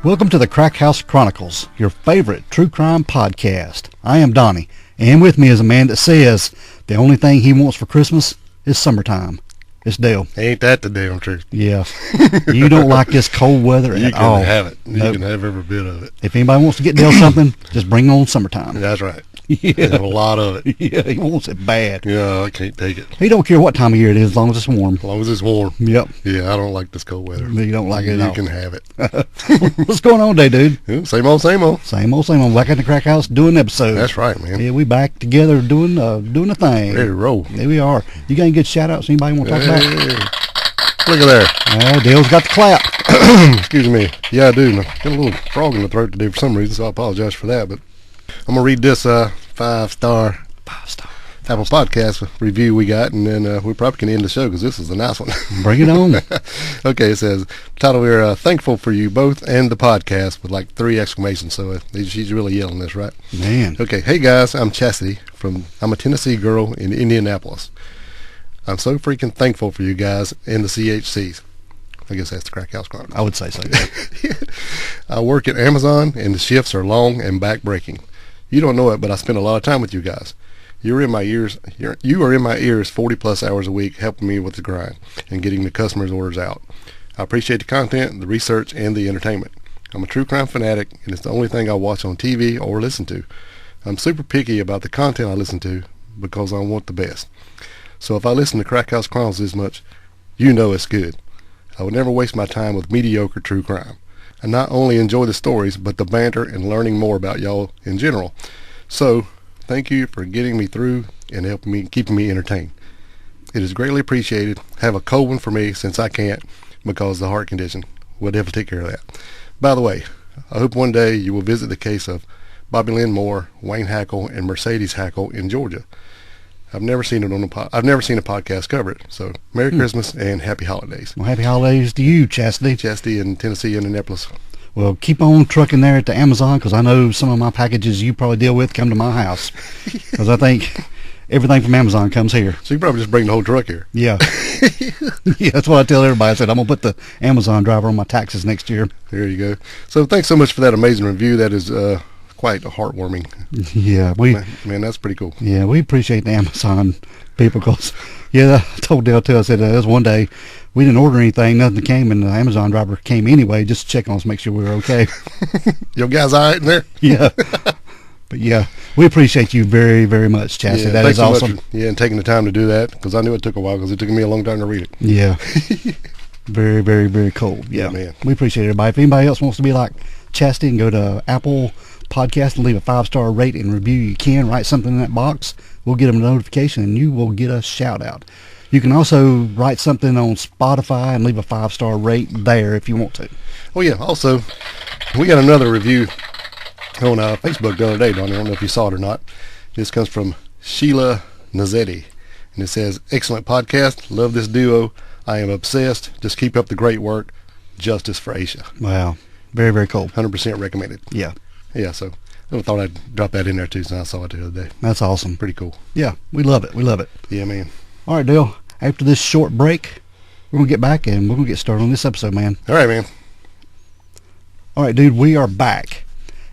Welcome to the Crack House Chronicles, your favorite true crime podcast. I am Donnie, and with me is a man that says the only thing he wants for Christmas is summertime. It's Dale. Ain't that the damn truth? Yeah. You don't like this cold weather at all. You can have it. You Nope. can have every bit of it. If anybody wants to get Dale something, just bring on summertime. That's right. Yeah. There's a lot of it. Yeah, he wants it bad. Yeah, I can't take it. He don't care what time of year it is as long as it's warm. As long as it's warm. Yep. Yeah, I don't like this cold weather. You don't like it at You all. can have it. What's going on today, dude? Yeah, same old, same old. Same old, same old. Back at the Crack House doing an episode. That's right, man. Yeah, we back together doing a thing. Ready to roll. There we are. You got any good shout outs? Anybody want to talk about? Look at there. Dale's got the clap. Excuse me. Yeah, I do. I got a little frog in the throat today for some reason, so I apologize for that. But I'm going to read this five-star Apple Podcast review we got, and then we probably can end the show because this is a nice one. Bring it on. Okay, it says, title, we're thankful for you both and the podcast with like 3 exclamations. So she's really yelling this, right? Man. Okay, hey guys, I'm Chastity. I'm a Tennessee girl in Indianapolis. I'm so freaking thankful for you guys and the CHCs. I guess that's the Crack House Chronicles. I would say so. Yeah. I work at Amazon, and the shifts are long and back-breaking. You don't know it, but I spend a lot of time with you guys. You are in my ears 40-plus hours a week, helping me with the grind and getting the customers' orders out. I appreciate the content, the research, and the entertainment. I'm a true crime fanatic, and it's the only thing I watch on TV or listen to. I'm super picky about the content I listen to because I want the best. So if I listen to Crack House Chronicles this much, you know it's good. I would never waste my time with mediocre true crime. I not only enjoy the stories, but the banter and learning more about y'all in general. So, thank you for getting me through and helping me, keeping me entertained. It is greatly appreciated. Have a cold one for me since I can't because of the heart condition. We'll definitely take care of that. By the way, I hope one day you will visit the case of Bobby Lynn Moore, Wayne Hackle, and Mercedes Hackle in Georgia. I've never seen a podcast cover it. So, Merry Christmas and Happy Holidays. Well, happy holidays to you, Chastity. Chastity in Tennessee, Indianapolis. Well, keep on trucking there at the Amazon because I know some of my packages you probably deal with come to my house because I think everything from Amazon comes here. So you probably just bring the whole truck here. Yeah. Yeah, that's what I tell everybody. I said, I'm going to put the Amazon driver on my taxes next year. There you go. So thanks so much for that amazing review. That is quite heartwarming. Yeah. Man, that's pretty cool. Yeah, we appreciate the Amazon people because, yeah, I told Dale too, I said, there was one day we didn't order anything, nothing came, and the Amazon driver came anyway just to check on us, make sure we were okay. Your guys all right in there? Yeah. But yeah, we appreciate you very, very much, Chastity. Yeah, that is awesome. Much, and taking the time to do that because I knew it took a while because it took me a long time to read it. Yeah. Very, very, very cool. Yeah, man. We appreciate everybody. If anybody else wants to be like Chastity and go to Apple Podcast and leave a 5-star rate and review, you can write something in that box. We'll get them a notification and you will get a shout out. You can also write something on Spotify and leave a 5-star rate there if you want to. Oh yeah, also we got another review on Facebook the other day, Donnie. I don't know if you saw it or not. This comes from Sheila Nazzetti, and it says, excellent podcast, love this duo, I am obsessed, just keep up the great work, justice for Aisha. Wow, very, very cool. 100% recommended. Yeah. Yeah, so I thought I'd drop that in there too since I saw it the other day. That's awesome. Pretty cool. Yeah, we love it. We love it. Yeah, man. All right, Dale, after this short break, we're going to get back and we're going to get started on this episode, man. All right, man. All right, dude, we are back.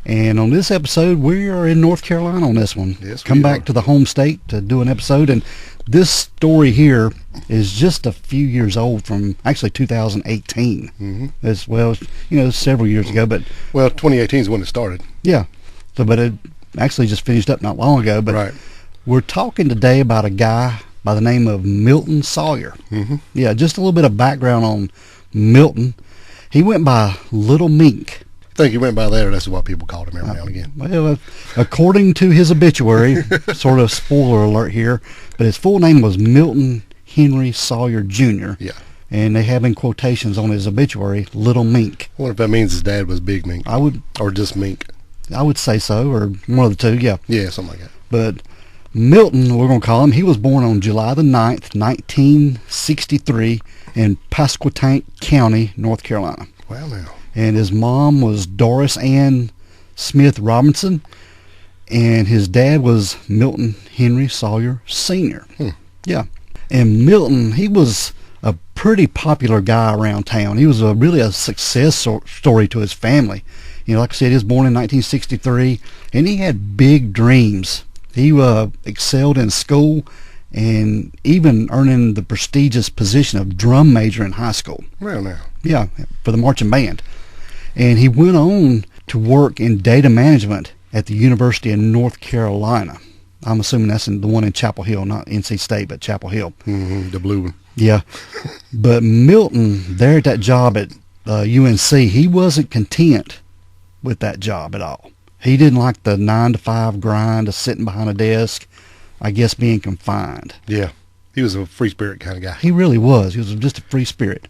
And on this episode, we are in North Carolina on this one. Yes, Come back to the home state to do an episode. And this story here is just a few years old from actually 2018. Mm-hmm. As well, several years ago. But well, 2018 is when it started. Yeah. So, but it actually just finished up not long ago. But right. We're talking today about a guy by the name of Milton Sawyer. Mm-hmm. Yeah, just a little bit of background on Milton. He went by Little Mink. I think he went by there. That's what people called him every now and again. Well, according to his obituary, sort of spoiler alert here, but his full name was Milton Henry Sawyer Jr. Yeah. And they have in quotations on his obituary, Little Mink. I wonder if that means his dad was Big Mink. Or just Mink. I would say so, or one of the two, yeah. Yeah, something like that. But Milton, we're going to call him, he was born on July the 9th, 1963 in Pasquotank County, North Carolina. Wow, now. And his mom was Doris Ann Smith Robinson, and his dad was Milton Henry Sawyer Sr. Yeah. And Milton, he was a pretty popular guy around town. He was really a success story to his family. You know, like I said, he was born in 1963, and he had big dreams. He excelled in school and even earning the prestigious position of drum major in high school. Well, now. Yeah, for the marching band. And he went on to work in data management at the University of North Carolina. I'm assuming that's the one in Chapel Hill, not NC State, but Chapel Hill. Mm-hmm, the blue one. Yeah. But Milton, there at that job at UNC, he wasn't content with that job at all. He didn't like the 9-to-5 grind of sitting behind a desk, I guess being confined. Yeah. He was a free spirit kind of guy. He really was. He was just a free spirit.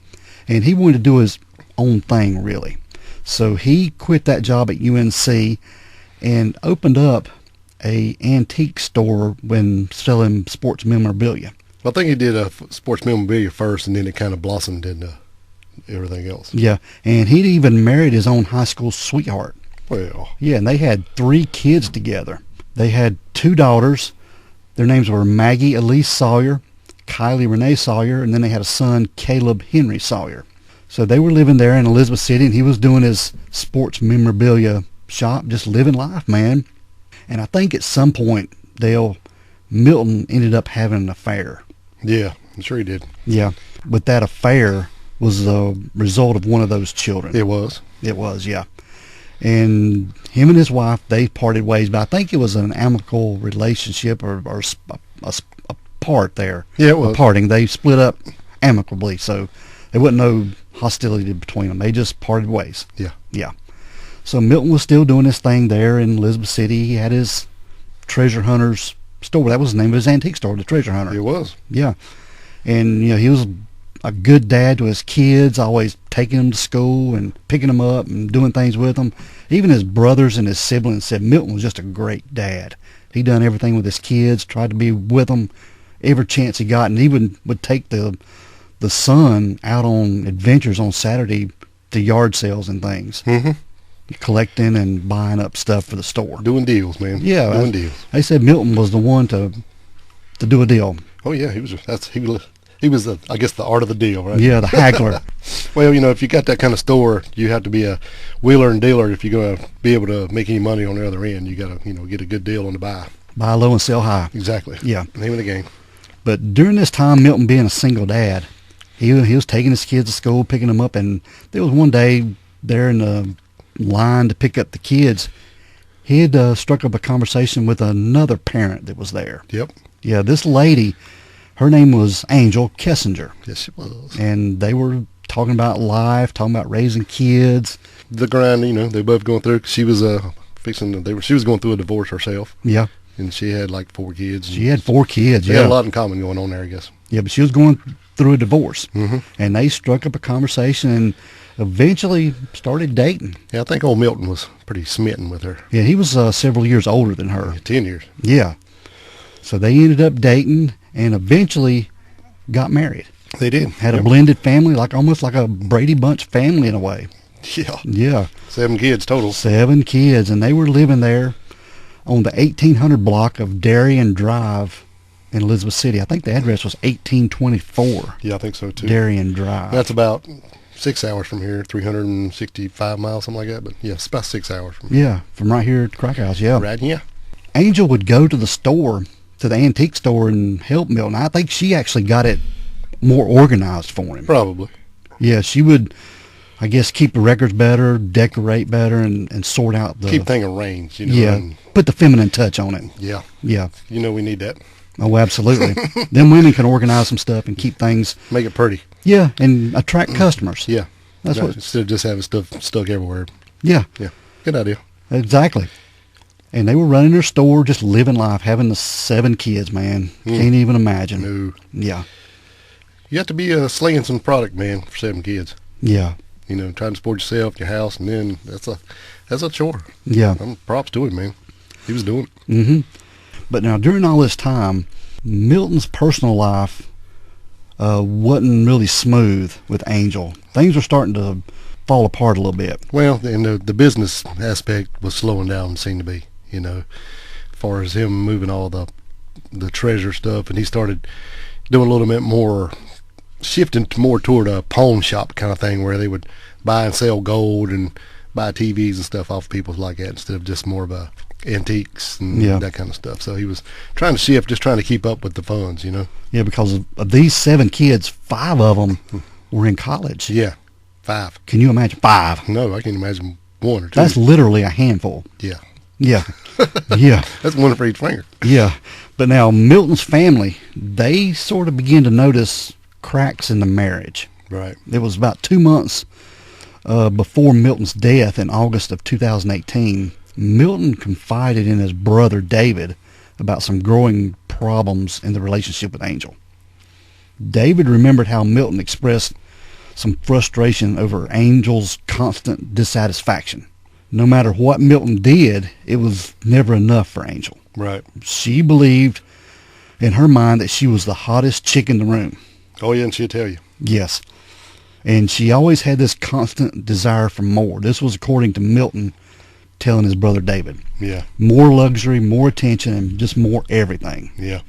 And he wanted to do his own thing, really. So he quit that job at UNC and opened up a antique store when selling sports memorabilia. I think he did sports memorabilia first, and then it kind of blossomed into everything else. Yeah, and he'd even married his own high school sweetheart. Well. Yeah, and they had 3 kids together. They had 2 daughters. Their names were Maggie Elise Sawyer, Kylie Renee Sawyer, and then they had a son, Caleb Henry Sawyer. So they were living there in Elizabeth City, and he was doing his sports memorabilia shop, just living life, man. And I think at some point, Milton ended up having an affair. Yeah, I'm sure he did. Yeah, but that affair was the result of one of those children. It was. It was, yeah. And him and his wife, they parted ways, but I think it was an amicable relationship or a part there. Yeah, it was. A parting. They split up amicably, so there wasn't no hostility between them. They just parted ways. Yeah. Yeah. So Milton was still doing his thing there in Elizabeth City. He had his treasure hunter's store. That was the name of his antique store, the Treasure Hunter. It was. Yeah. And, you know, he was a good dad to his kids, always taking them to school and picking them up and doing things with them. Even his brothers and his siblings said Milton was just a great dad. He done everything with his kids, tried to be with them every chance he got, and even would take the son out on adventures on Saturday to yard sales and things. Mm-hmm. Collecting and buying up stuff for the store. Doing deals, man. Yeah. Doing deals. They said Milton was the one to do a deal. Oh, yeah. He was the, I guess, the art of the deal, right? Yeah, the haggler. Well, you know, if you got that kind of store, you have to be a wheeler and dealer. If you're going to be able to make any money on the other end, you got to, you know, get a good deal on the buy. Buy low and sell high. Exactly. Yeah. Name of the game. But during this time, Milton being a single dad, he was taking his kids to school, picking them up, and there was one day there in the line to pick up the kids, he had struck up a conversation with another parent that was there. Yep. Yeah, this lady, her name was Angel Kessinger. Yes, she was. And they were talking about life, talking about raising kids. The grind, you know, they both going through. She was she was going through a divorce herself. Yeah. And she had like 4 kids. She had 4 kids, They yeah. had a lot in common going on there, I guess. Yeah, but she was going through a divorce. Mm-hmm. And they struck up a conversation and eventually started dating. Yeah, I think old Milton was pretty smitten with her. Yeah, he was several years older than her. 10 years. Yeah. So they ended up dating and eventually got married. They did. Had a blended family, almost like a Brady Bunch family in a way. Yeah. Yeah. 7 kids total. 7 kids, and they were living there on the 1800 block of Darien Drive in Elizabeth City. I think the address was 1824. Yeah, I think so too. Darien Drive. That's about 6 hours from here, 365 miles, something like that. But yeah, it's about 6 hours from here. Yeah, from right here at the Crack House, yeah. Right, yeah. Angel would go to the store, to the antique store, and help Milton. I think she actually got it more organized for him. Probably. Yeah, she would, I guess, keep the records better, decorate better, and sort out the... Keep things arranged, you know. Yeah, And put the feminine touch on it. yeah. Yeah. You know we need that. Oh, absolutely. Them women can organize some stuff and keep things... Make it pretty. Yeah, and attract customers. Yeah. That's what... Instead of just having stuff stuck everywhere. Yeah. Yeah. Good idea. Exactly. And they were running their store, just living life, having the 7 kids, man. Can't even imagine. No. Yeah. You have to be slaying some product, man, for 7 kids. Yeah. You know, trying to support yourself, your house, and then that's a chore. Yeah. Props to him, man. He was doing it. Mm-hmm. But now, during all this time, Milton's personal life wasn't really smooth with Angel. Things were starting to fall apart a little bit. Well, and the business aspect was slowing down, seemed to be, you know, as far as him moving all the treasure stuff, and he started doing a little bit more shifting more toward a pawn shop kind of thing where they would buy and sell gold and buy TVs and stuff off people like that instead of just more of a antiques and that kind of stuff. So he was trying to shift, just trying to keep up with the funds, you know. Yeah, because of these 7 kids, 5 of them were in college. Yeah, 5. Can you imagine 5? No, I can't imagine 1 or 2. That's literally a handful. Yeah. Yeah. Yeah. That's 1 for each finger. Yeah. But now Milton's family, they sort of began to notice cracks in the marriage. Right. It was about 2 months before Milton's death in August of 2018. Milton confided in his brother David about some growing problems in the relationship with Angel. David remembered how Milton expressed some frustration over Angel's constant dissatisfaction. No matter what Milton did, it was never enough for Angel. Right. She believed in her mind that she was the hottest chick in the room. Oh, yeah, and she'll tell you. Yes. And she always had this constant desire for more. This was according to Milton telling his brother David. Yeah. More luxury, more attention, and just more everything. Yeah.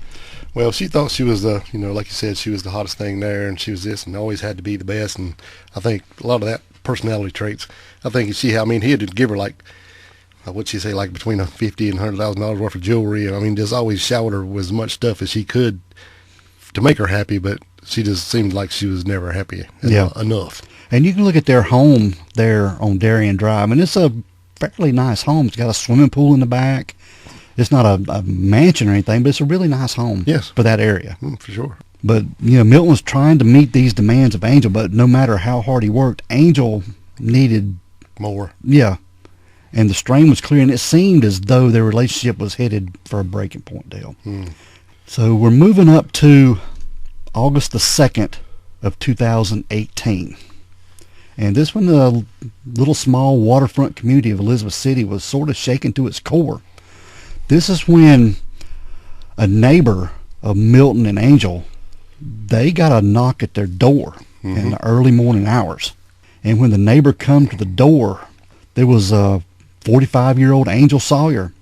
Well, she thought she was the, like you said, she was the hottest thing there, and she was this, and always had to be the best. And I think a lot of that personality traits, I think he had to give her like, what'd she say, like between $50,000 and $100,000 worth of jewelry. And I mean, just always showered her with as much stuff as she could to make her happy, but she just seemed like she was never happy enough. And you can look at their home there on Darien Drive, and it's a fairly nice home. It's got a swimming pool in the back. It's not a mansion or anything, but it's a really nice home for that area. For sure. But, Milton was trying to meet these demands of Angel, but no matter how hard he worked, Angel needed more. Yeah. And the strain was clear, and it seemed as though their relationship was headed for a breaking point, Dale. So we're moving up to August the 2nd of 2018. And this one, the little small waterfront community of Elizabeth City was sort of shaken to its core. This is when a neighbor of Milton and Angel, they got a knock at their door in the early morning hours. And when the neighbor come to the door, there was a 45-year-old Angel Sawyer.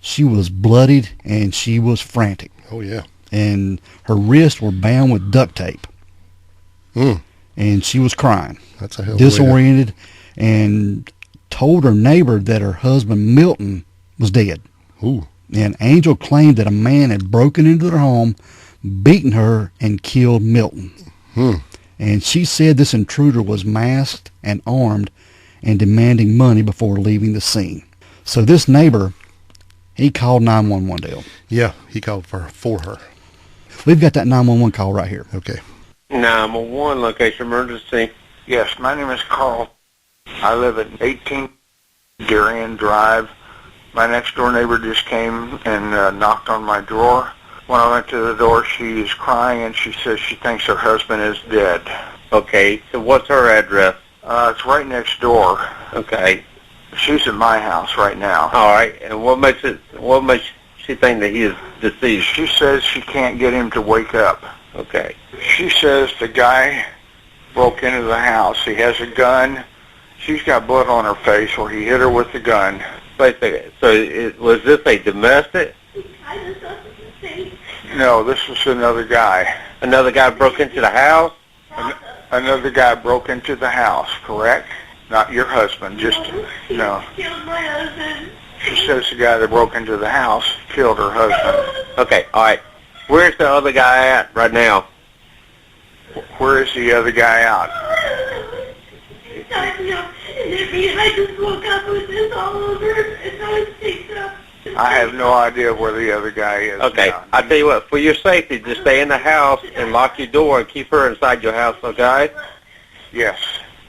She was bloodied and she was frantic. Oh, yeah. And her wrists were bound with duct tape. And she was crying. That's a hell of disoriented, and told her neighbor that her husband Milton was dead. Ooh. And Angel claimed that a man had broken into their home, beaten her, and killed Milton. And she said this intruder was masked and armed and demanding money before leaving the scene. So this neighbor, he called 911, Dale. Yeah, he called for her. We've got that 911 call right here. Okay. 911, location emergency. Yes, my name is Carl. I live at 18 Darien Drive. My next door neighbor just came and knocked on my door. When I went to the door, she is crying and she says she thinks her husband is dead. Okay, so what's her address? It's right next door. Okay. She's at my house right now. All right, and what makes she think that he is deceased? She says she can't get him to wake up. Okay. She says the guy broke into the house. He has a gun. She's got blood on her face where he hit her with the gun. Wait a second. So was this a domestic? No, this was another guy. Another guy broke into the house? Another guy broke into the house, correct? Not your husband, just, no. Killed my husband. She says the guy that broke into the house killed her husband. Okay, all right. Where's the other guy at right now? Where is the other guy out? I just woke up with this all over, and now it's picked up. I have no idea where the other guy is. Okay, now. I'll tell you what, for your safety, just stay in the house and lock your door and keep her inside your house, okay? Yes.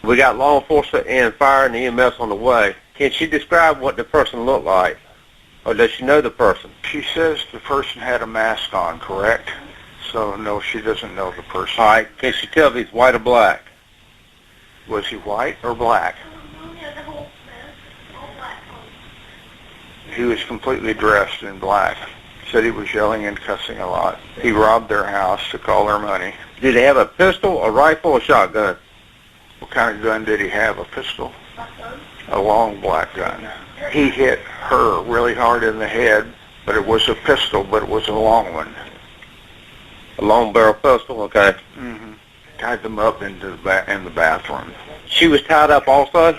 We got law enforcement and fire and EMS on the way. Can she describe what the person looked like? Or does she know the person? She says the person had a mask on, correct? So, no, she doesn't know the person. All right, can she tell if he's white or black? Was he white or black? He was completely dressed in black. Said he was yelling and cussing a lot. He robbed their house, took all their money. Did he have a pistol, a rifle, or a shotgun? What kind of gun did he have? A pistol? A long black gun. He hit her really hard in the head, but it was a pistol, but it was a long one. A long barrel pistol, okay. Mm-hmm. tied them up into in the bathroom. She was tied up also?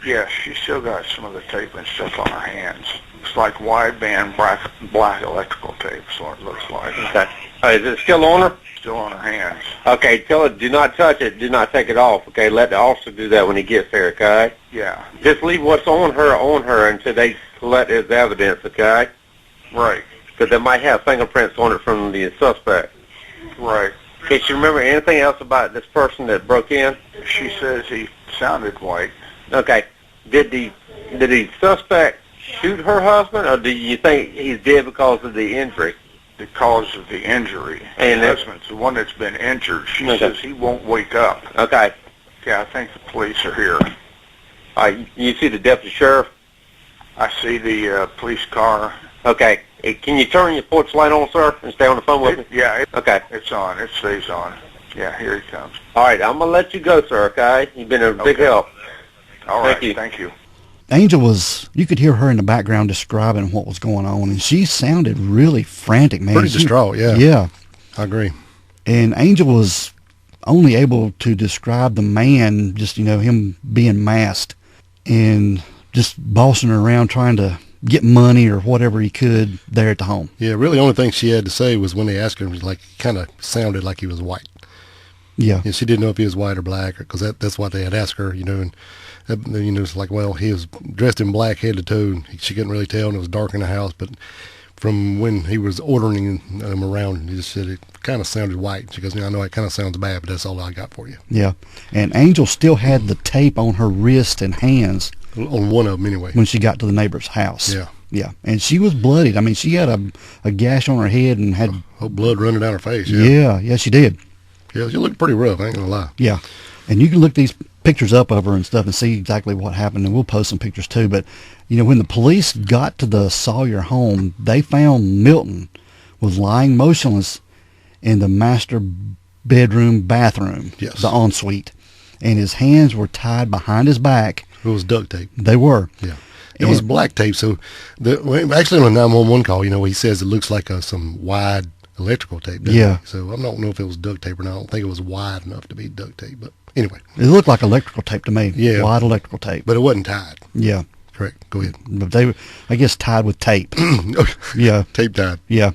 Yes, she still got some of the tape and stuff on her hands. It's like wideband black electrical tape, so it looks like. Okay. Is it still on her? Still on her hands. Okay, tell her, do not touch it, do not take it off, okay? Let the officer do that when he gets there, okay? Yeah. Just leave what's on her until they collect as evidence, okay? Right. Because they might have fingerprints on it from the suspect. Right. Can you remember anything else about this person that broke in? She says he sounded white. Okay. Did the suspect shoot her husband, or do you think he's dead because of the injury? The cause of the injury. And the husband's the one that's been injured. She says he won't wake up. Okay. Yeah, I think the police are here. You see the deputy sheriff? I see the police car. Okay. Can you turn your porch light on, sir, and stay on the phone with me? Yeah. Okay. It's on. It stays on. Yeah, here he comes. All right, I'm going to let you go, sir, okay? You've been a big help. All right. Thank you. Thank you. Angel you could hear her in the background describing what was going on, and she sounded really frantic, man. Pretty distraught, yeah. Yeah. I agree. And Angel was only able to describe the man, just, him being masked and just bossing around trying to get money or whatever he could there at the home. Yeah, really the only thing she had to say was when they asked her, it was like, kind of sounded like he was white. Yeah. And she didn't know if he was white or black, because that's what they had asked her, and it's like, well, he was dressed in black head to toe. She couldn't really tell, and it was dark in the house. But from when he was ordering them around, he just said it kind of sounded white. She goes, I know it kind of sounds bad, but that's all I got for you. Yeah. And Angel still had the tape on her wrist and hands. On one of them, anyway. When she got to the neighbor's house. Yeah. Yeah. And she was bloodied. I mean, she had a gash on her head and had... blood running down her face, Yeah, she did. Yeah, she looked pretty rough, I ain't gonna lie. Yeah. And you can look these pictures up of her and stuff and see exactly what happened, and we'll post some pictures too. But, when the police got to the Sawyer home, they found Milton was lying motionless in the master bedroom bathroom, yes, the ensuite, and his hands were tied behind his back. It was duct tape. They were. Yeah. It was black tape, so actually on a 911 call, he says it looks like some wide electrical tape. Yeah. So I don't know if it was duct tape or not. I don't think it was wide enough to be duct tape, but anyway. It looked like electrical tape to me. Yeah. Wide electrical tape. But it wasn't tied. Yeah. Correct. Go ahead. But they, I guess, tied with tape. Yeah. Tape tied. Yeah.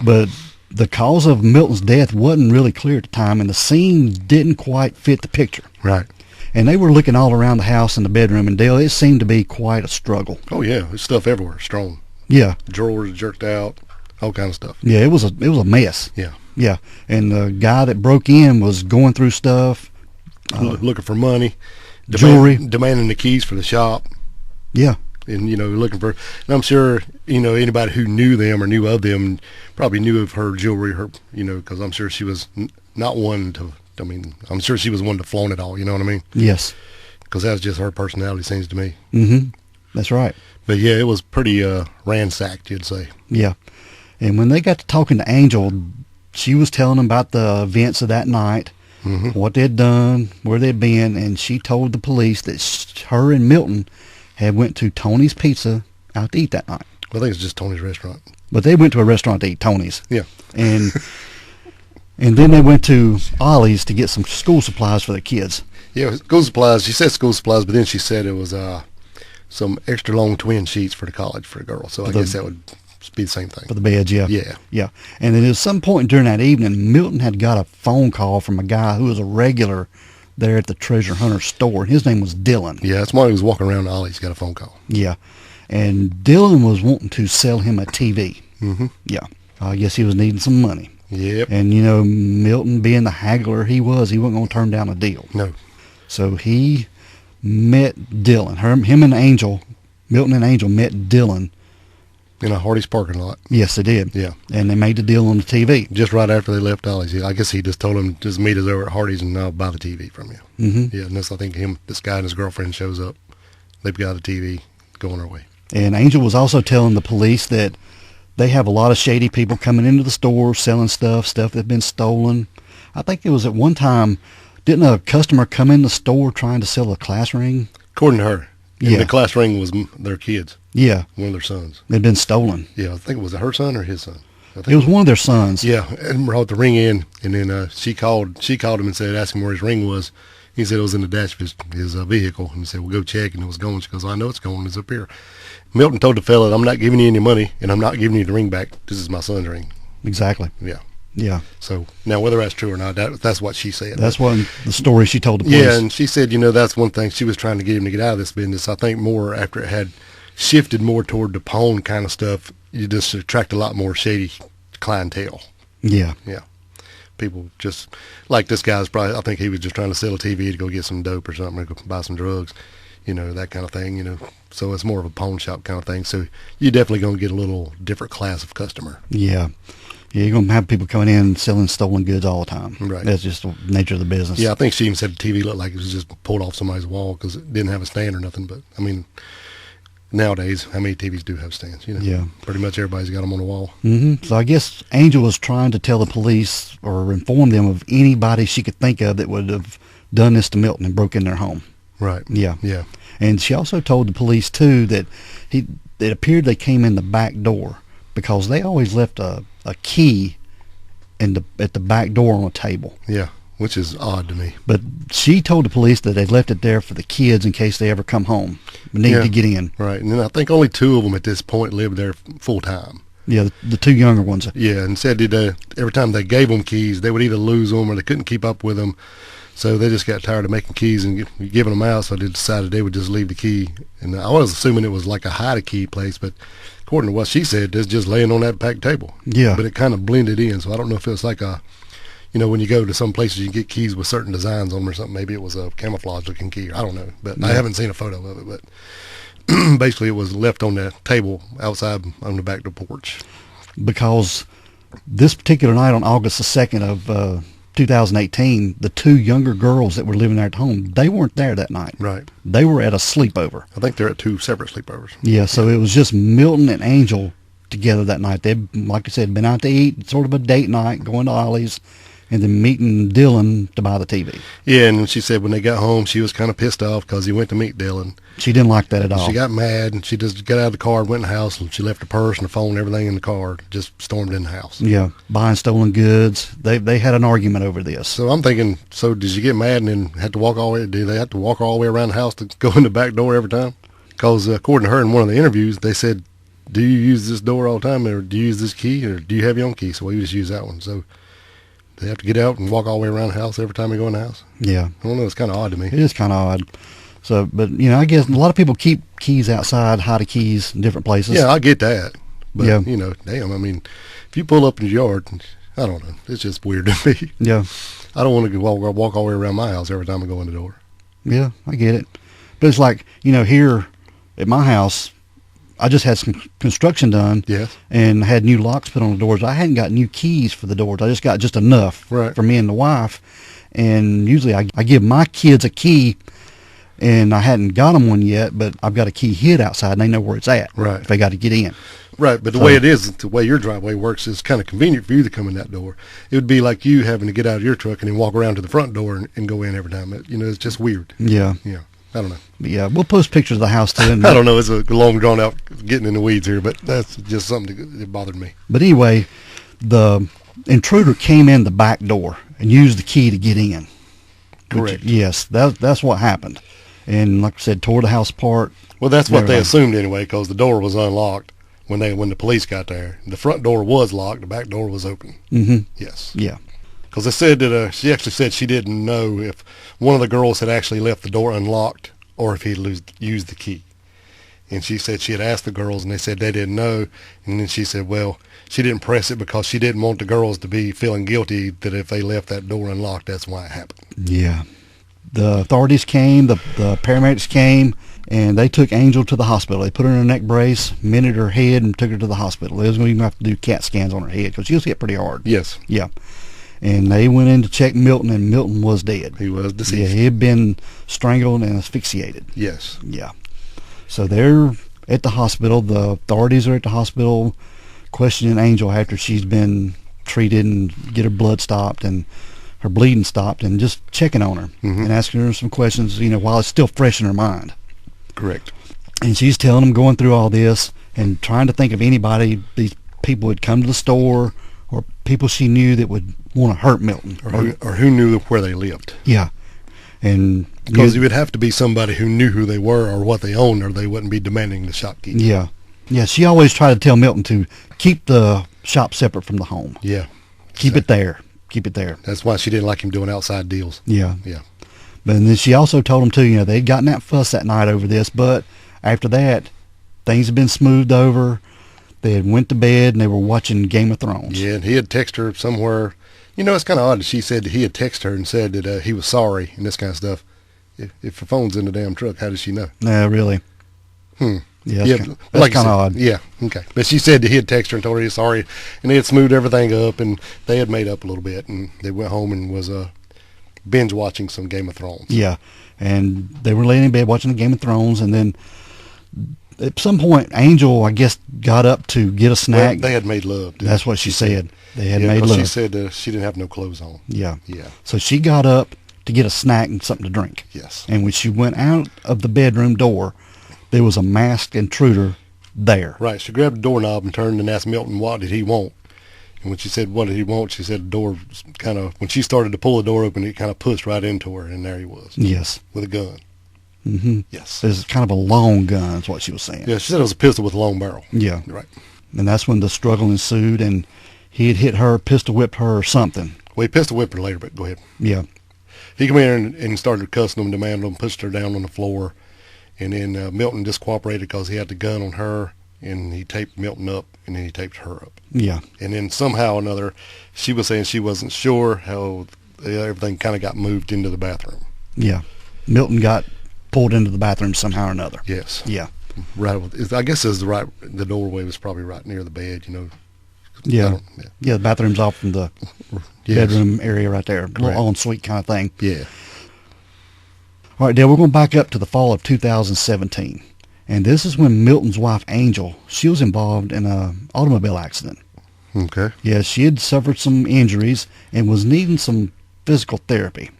But the cause of Milton's death wasn't really clear at the time, and the scene didn't quite fit the picture. Right. And they were looking all around the house and the bedroom, and Dale, it seemed to be quite a struggle. Oh, yeah. There's stuff everywhere. Strong. Yeah. Drawers jerked out. All kind of stuff. Yeah, it was a mess. Yeah. Yeah. And the guy that broke in was going through stuff. Looking for money. Jewelry. Demanding the keys for the shop. Yeah. And, looking for... And I'm sure, anybody who knew them or knew of them probably knew of her jewelry, because I'm sure she was not one to... I'm sure she was one to flaunt it all, you know what I mean? Yes. Because that was just her personality, seems to me. Mm-hmm. That's right. But, yeah, it was pretty ransacked, you'd say. Yeah. And when they got to talking to Angel, she was telling them about the events of that night, what they had done, where they'd been, and she told the police that her and Milton had went to Tony's Pizza out to eat that night. Well, I think it's just Tony's restaurant. But they went to a restaurant to eat, Tony's. Yeah. And then they went to Ollie's to get some school supplies for the kids. Yeah, school supplies. She said school supplies, but then she said it was some extra long twin sheets for the college for the girl. So I guess that would be the same thing. For the beds, yeah. Yeah. Yeah. And then at some point during that evening, Milton had got a phone call from a guy who was a regular there at the Treasure Hunter store. And his name was Dylan. Yeah, that's why he was walking around Ollie's, got a phone call. Yeah. And Dylan was wanting to sell him a TV. Mm-hmm. Yeah. I guess he was needing some money. Yep. And, Milton being the haggler he wasn't going to turn down a deal. No. So he met Dylan. Him and Angel, Milton and Angel met Dylan. In a Hardee's parking lot. Yes, they did. Yeah. And they made the deal on the TV. Just right after they left Ollie's. I guess he just told him, just meet us over at Hardee's and I'll buy the TV from you. Mm-hmm. Yeah, and I think this guy and his girlfriend shows up. They've got a TV going their way. And Angel was also telling the police that they have a lot of shady people coming into the store selling stuff that's been stolen. I think it was at one time, didn't a customer come in the store trying to sell a class ring? According to her. And yeah. The class ring was their kids. Yeah. One of their sons. They'd been stolen. Yeah, I think it was her son or his son. It was one of their sons. Yeah, and brought the ring in, and then she called him and said, asked him where his ring was. He said it was in the dash of his vehicle, and he said, well, go check, and it was gone. She goes, I know it's gone, it's up here. Milton told the fella, I'm not giving you any money, and I'm not giving you the ring back. This is my son's ring. Exactly. Yeah. Yeah. So now whether that's true or not, that's what she said. That's what the story she told the police. Yeah, and she said, that's one thing she was trying to get him to get out of this business. I think more after it had shifted more toward the pawn kind of stuff, you just attract a lot more shady clientele. Yeah. Yeah. People just, like this guy's probably, I think he was just trying to sell a TV to go get some dope or something, or go buy some drugs, that kind of thing, So it's more of a pawn shop kind of thing. So you're definitely going to get a little different class of customer. Yeah. Yeah, you're going to have people coming in selling stolen goods all the time. Right. That's just the nature of the business. Yeah, I think she even said the TV looked like it was just pulled off somebody's wall because it didn't have a stand or nothing. But, I mean, nowadays, how many TVs do have stands? Yeah. Pretty much everybody's got them on the wall. Mm-hmm. So I guess Angel was trying to tell the police or inform them of anybody she could think of that would have done this to Milton and broke in their home. Right. Yeah. Yeah. And she also told the police, too, that it appeared they came in the back door because they always left a key at the back door on a table. Yeah, which is odd to me. But she told the police that they left it there for the kids in case they ever come home, need to get in. Right, and then I think only 2 of them at this point lived there full time. Yeah, the 2 younger ones. Yeah, and said every time they gave them keys, they would either lose them or they couldn't keep up with them. So they just got tired of making keys and giving them out, so they decided they would just leave the key. And I was assuming it was like a hide-a-key place, but according to what she said, it's just laying on that back table. Yeah. But it kind of blended in, so I don't know if it was like when you go to some places you get keys with certain designs on them or something. Maybe it was a camouflage-looking key. I don't know, but I haven't seen a photo of it. But basically it was left on the table outside on the back of the porch. Because this particular night on August the 2nd of 2018, the 2 younger girls that were living there at home, they weren't there that night. Right. They were at a sleepover. I think they're at 2 separate sleepovers. Yeah, so it was just Milton and Angel together that night. They, like I said, been out to eat, sort of a date night, going to Ollie's, and then meeting Dylan to buy the TV. Yeah, and she said when they got home, she was kind of pissed off because he went to meet Dylan. She didn't like that at all. She got mad, and she just got out of the car, went in the house, and she left her purse and the phone and everything in the car, just stormed in the house. Yeah, buying stolen goods. They had an argument over this. So I'm thinking, so did you get mad and then have to walk all the way? Do they have to walk all the way around the house to go in the back door every time? Because according to her in one of the interviews, they said, do you use this door all the time, or do you use this key, or do you have your own key? So we just use that one. So they have to get out and walk all the way around the house every time they go in the house. Yeah. I don't know. It's kind of odd to me. It is kind of odd. So, but, I guess a lot of people keep keys outside, hide the keys in different places. Yeah, I get that. But, Yeah. Damn, I mean, if you pull up in your yard, I don't know. It's just weird to me. Yeah. I don't want to walk all the way around my house every time I go in the door. Yeah, I get it. But it's like, here at my house, I just had some construction done. Yes. And had new locks put on the doors. I hadn't got new keys for the doors. I just got just enough for me and the wife. And usually I give my kids a key, and I hadn't got them one yet, but I've got a key hid outside, and they know where it's at. Right. If they got to get in. Right, but the way it is, the way your driveway works is kind of convenient for you to come in that door. It would be like you having to get out of your truck and then walk around to the front door and go in every time. It's just weird. Yeah. Yeah, I don't know. But yeah, we'll post pictures of the house too. I don't know. It's a long, drawn out getting in the weeds here, but that's just something that bothered me. But anyway, the intruder came in the back door and used the key to get in. Correct. Yes, that's what happened. And like I said, tore the house apart. Well, that's what they assumed anyway, because the door was unlocked when the police got there. The front door was locked. The back door was open. Mm-hmm. Yes. Yeah. Because they said that she actually said she didn't know if one of the girls had actually left the door unlocked or if he'd used the key. And she said she had asked the girls, and they said they didn't know. And then she said, well, she didn't press it because she didn't want the girls to be feeling guilty that if they left that door unlocked, that's why it happened. Yeah. The authorities came, the paramedics came, and they took Angel to the hospital. They put her in a neck brace, minted her head, and took her to the hospital. They was going to even have to do CAT scans on her head because she was hit pretty hard. Yes. Yeah. And they went in to check Milton, and Milton was dead. He was deceased. Yeah, he had been strangled and asphyxiated. Yes. Yeah. So they're at the hospital. The authorities are at the hospital questioning Angel after she's been treated and get her blood stopped and her bleeding stopped, and just checking on her and asking her some questions, while it's still fresh in her mind. Correct. And she's telling them, going through all this and trying to think of anybody, these people would come to the store, or people she knew that would want to hurt Milton. Or who knew where they lived. Yeah. And because it would have to be somebody who knew who they were or what they owned, or they wouldn't be demanding the shopkeeping. Yeah. Yeah, she always tried to tell Milton to keep the shop separate from the home. Yeah. Keep it there. Keep it there. That's why she didn't like him doing outside deals. Yeah. Yeah. But then she also told him, too, they'd gotten that fuss that night over this, but after that, things had been smoothed over. They had went to bed, and they were watching Game of Thrones. Yeah, and he had texted her somewhere. It's kind of odd that she said that he had texted her and said that he was sorry and this kind of stuff. If her phone's in the damn truck, how does she know? Yeah, really. Yeah, that's kind of odd. Yeah, okay. But she said that he had texted her and told her he was sorry, and they had smoothed everything up, and they had made up a little bit, and they went home and was binge watching some Game of Thrones. Yeah, and they were laying in bed watching the Game of Thrones, and then at some point, Angel, I guess, got up to get a snack. Well, they had made love. That's what she said. They had made made love. She said she didn't have no clothes on. Yeah. Yeah. So she got up to get a snack and something to drink. Yes. And when she went out of the bedroom door, there was a masked intruder there. Right. She grabbed the doorknob and turned and asked Milton, what did he want? And when she said, what did he want, she said the door kind of, when she started to pull the door open, it kind of pushed right into her, and there he was. Yes. With a gun. Mm-hmm. Yes. It was kind of a long gun, is what she was saying. Yeah, she said it was a pistol with a long barrel. Yeah. Right. And that's when the struggle ensued, and he had hit her, pistol whipped her or something. Well, he pistol whipped her later, but go ahead. Yeah. He came in and started cussing them, demanding them, pushed her down on the floor. And then Milton just cooperated because he had the gun on her, and he taped Milton up, and then he taped her up. Yeah. And then somehow or another, she was saying she wasn't sure how everything kind of got moved into the bathroom. Yeah. Milton got pulled into the bathroom somehow or another. Yes. Yeah. Right. I guess it's the doorway was probably right near the bed, Yeah. Yeah, the bathroom's off from the bedroom area right there. A little ensuite kind of thing. Yeah. All right, Dale, we're going to back up to the fall of 2017. And this is when Milton's wife, Angel, she was involved in an automobile accident. Okay. Yeah, she had suffered some injuries and was needing some physical therapy.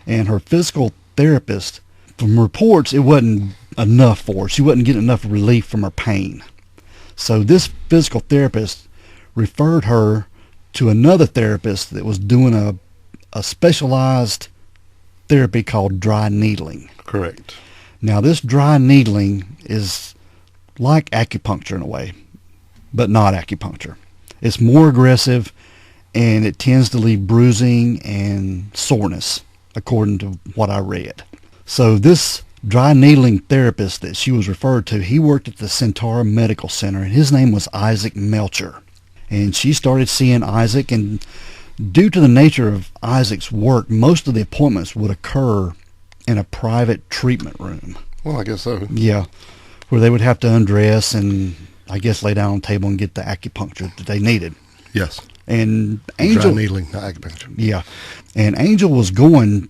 And her physical therapist, from reports, it wasn't enough for her. She wasn't getting enough relief from her pain. So this physical therapist referred her to another therapist that was doing a specialized therapy called dry needling. Correct. Now, this dry needling is like acupuncture in a way, but not acupuncture. It's more aggressive, and it tends to leave bruising and soreness, according to what I read. So this dry needling therapist that she was referred to, he worked at the Centaur Medical Center, and his name was Isaac Melcher. And she started seeing Isaac, and due to the nature of Isaac's work, most of the appointments would occur in a private treatment room. Well, I guess so. Yeah, where they would have to undress and, I guess, lay down on the table and get the acupuncture that they needed. Yes. And Angel... Dry needling, not acupuncture. Yeah. And Angel was going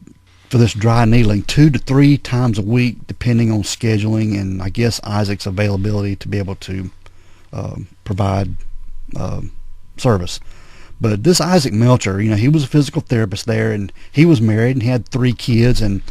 for this dry needling 2 to 3 times a week, depending on scheduling and, I guess, Isaac's availability to be able to provide service. But this Isaac Melcher, he was a physical therapist there, and he was married and he had 3 kids. And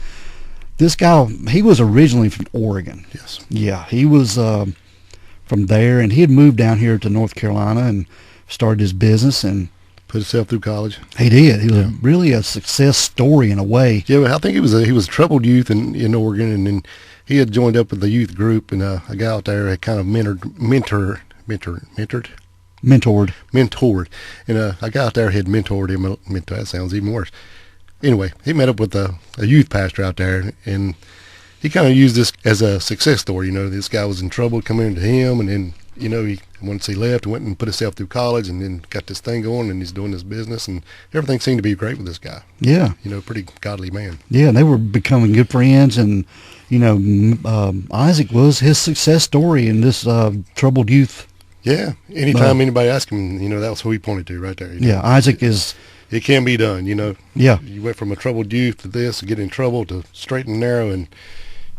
this guy, he was originally from Oregon. Yes. Yeah, he was from there, and he had moved down here to North Carolina and started his business and put himself through college. He did. He was really a success story in a way. Yeah, well, I think he was a troubled youth in Oregon, and then he had joined up with the youth group, and a guy out there had kind of mentored, and a guy out there had mentored him. That sounds even worse. Anyway, he met up with a youth pastor out there, and he kind of used this as a success story. This guy was in trouble, coming into him, and then, once he left, went and put himself through college, and then got this thing going, and he's doing his business, and everything seemed to be great with this guy. Yeah. Pretty godly man. Yeah, and they were becoming good friends, and, Isaac was his success story in this troubled youth. Yeah. Anytime anybody asked him, that was who he pointed to right there. Yeah, Isaac is... It can be done, Yeah. You went from a troubled youth to this, to get in trouble, to straight and narrow, and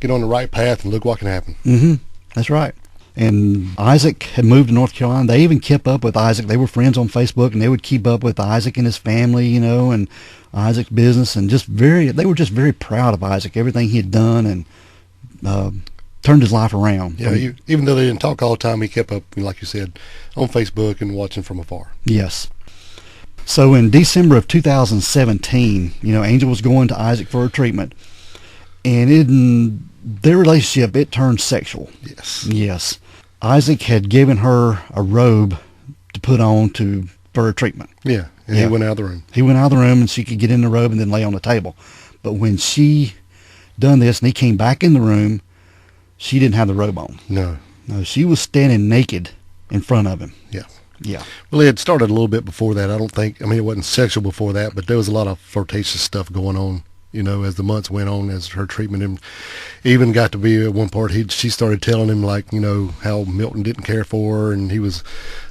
get on the right path, and look what can happen. Mm-hmm. That's right. And Isaac had moved to North Carolina. They even kept up with Isaac. They were friends on Facebook, and they would keep up with Isaac and his family, and Isaac's business, and they were just very proud of Isaac, everything he had done, and turned his life around. Yeah, even though they didn't talk all the time, he kept up, like you said, on Facebook and watching from afar. Yes. So in December of 2017, Angel was going to Isaac for her treatment, and in their relationship, it turned sexual. Yes. Yes. Isaac had given her a robe to put on for her treatment. Yeah, and he went out of the room. He went out of the room, and she could get in the robe and then lay on the table. But when she done this, and he came back in the room, she didn't have the robe on. No, she was standing naked in front of him. Yeah. Yeah. Well, it had started a little bit before that. It wasn't sexual before that, but there was a lot of flirtatious stuff going on, as the months went on, as her treatment. And even got to be at one part, she started telling him, like, how Milton didn't care for her, and he was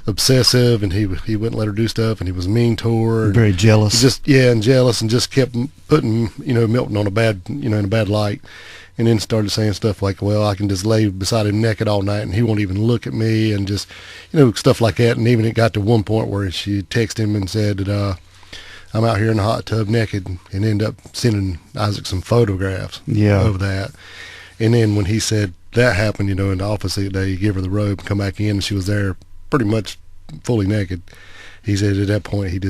obsessive, and he wouldn't let her do stuff, and he was mean to her. Very jealous. And jealous, and just kept putting, Milton on in a bad light. And then started saying stuff like, well, I can just lay beside him naked all night and he won't even look at me, and just, stuff like that. And even it got to one point where she texted him and said that I'm out here in the hot tub naked, and ended up sending Isaac some photographs of that. And then when he said that happened, in the office that day, he gave her the robe and come back in, and she was there pretty much fully naked. He said at that point he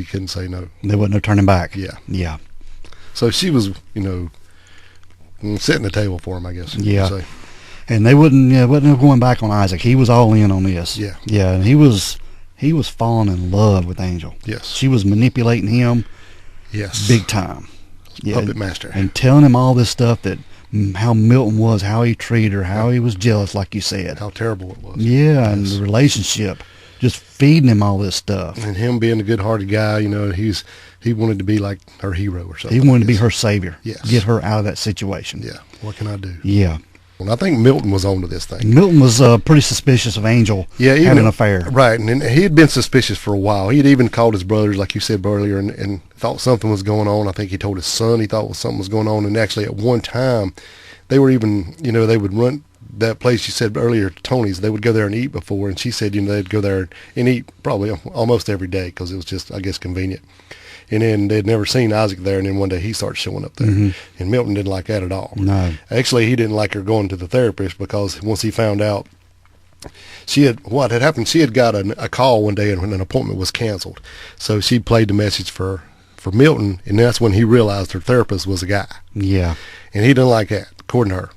couldn't say no. There wasn't no turning back. Yeah. Yeah. So she was, setting the table for him, I guess. Yeah. And they wasn't no going back on Isaac. He was all in on this. Yeah. Yeah, and he was falling in love with Angel. Yes. She was manipulating him. Yes. Big time. Yeah. Puppet master. And telling him all this stuff, that how Milton was, how he treated her, how he was jealous, like you said. How terrible it was. Yeah, and the relationship. Just feeding him all this stuff. And him being a good-hearted guy, he wanted to be like her hero or something. He wanted to be her savior. Yes. Get her out of that situation. Yeah. What can I do? Yeah. Well, I think Milton was onto this thing. Milton was pretty suspicious of Angel having an affair. Right, and he had been suspicious for a while. He had even called his brothers, like you said earlier, and thought something was going on. I think he told his son he thought something was going on, and actually at one time, they were even, they would run that place you said earlier, Tony's. They would go there and eat before, and she said, they'd go there and eat probably almost every day because it was just, I guess, convenient. And then they'd never seen Isaac there, and then one day he started showing up there. Mm-hmm. And Milton didn't like that at all. No. Actually, he didn't like her going to the therapist because once he found out what had happened, she had got a call one day and an appointment was canceled. So she played the message for Milton, and that's when he realized her therapist was a guy. Yeah. And he didn't like that, according to her.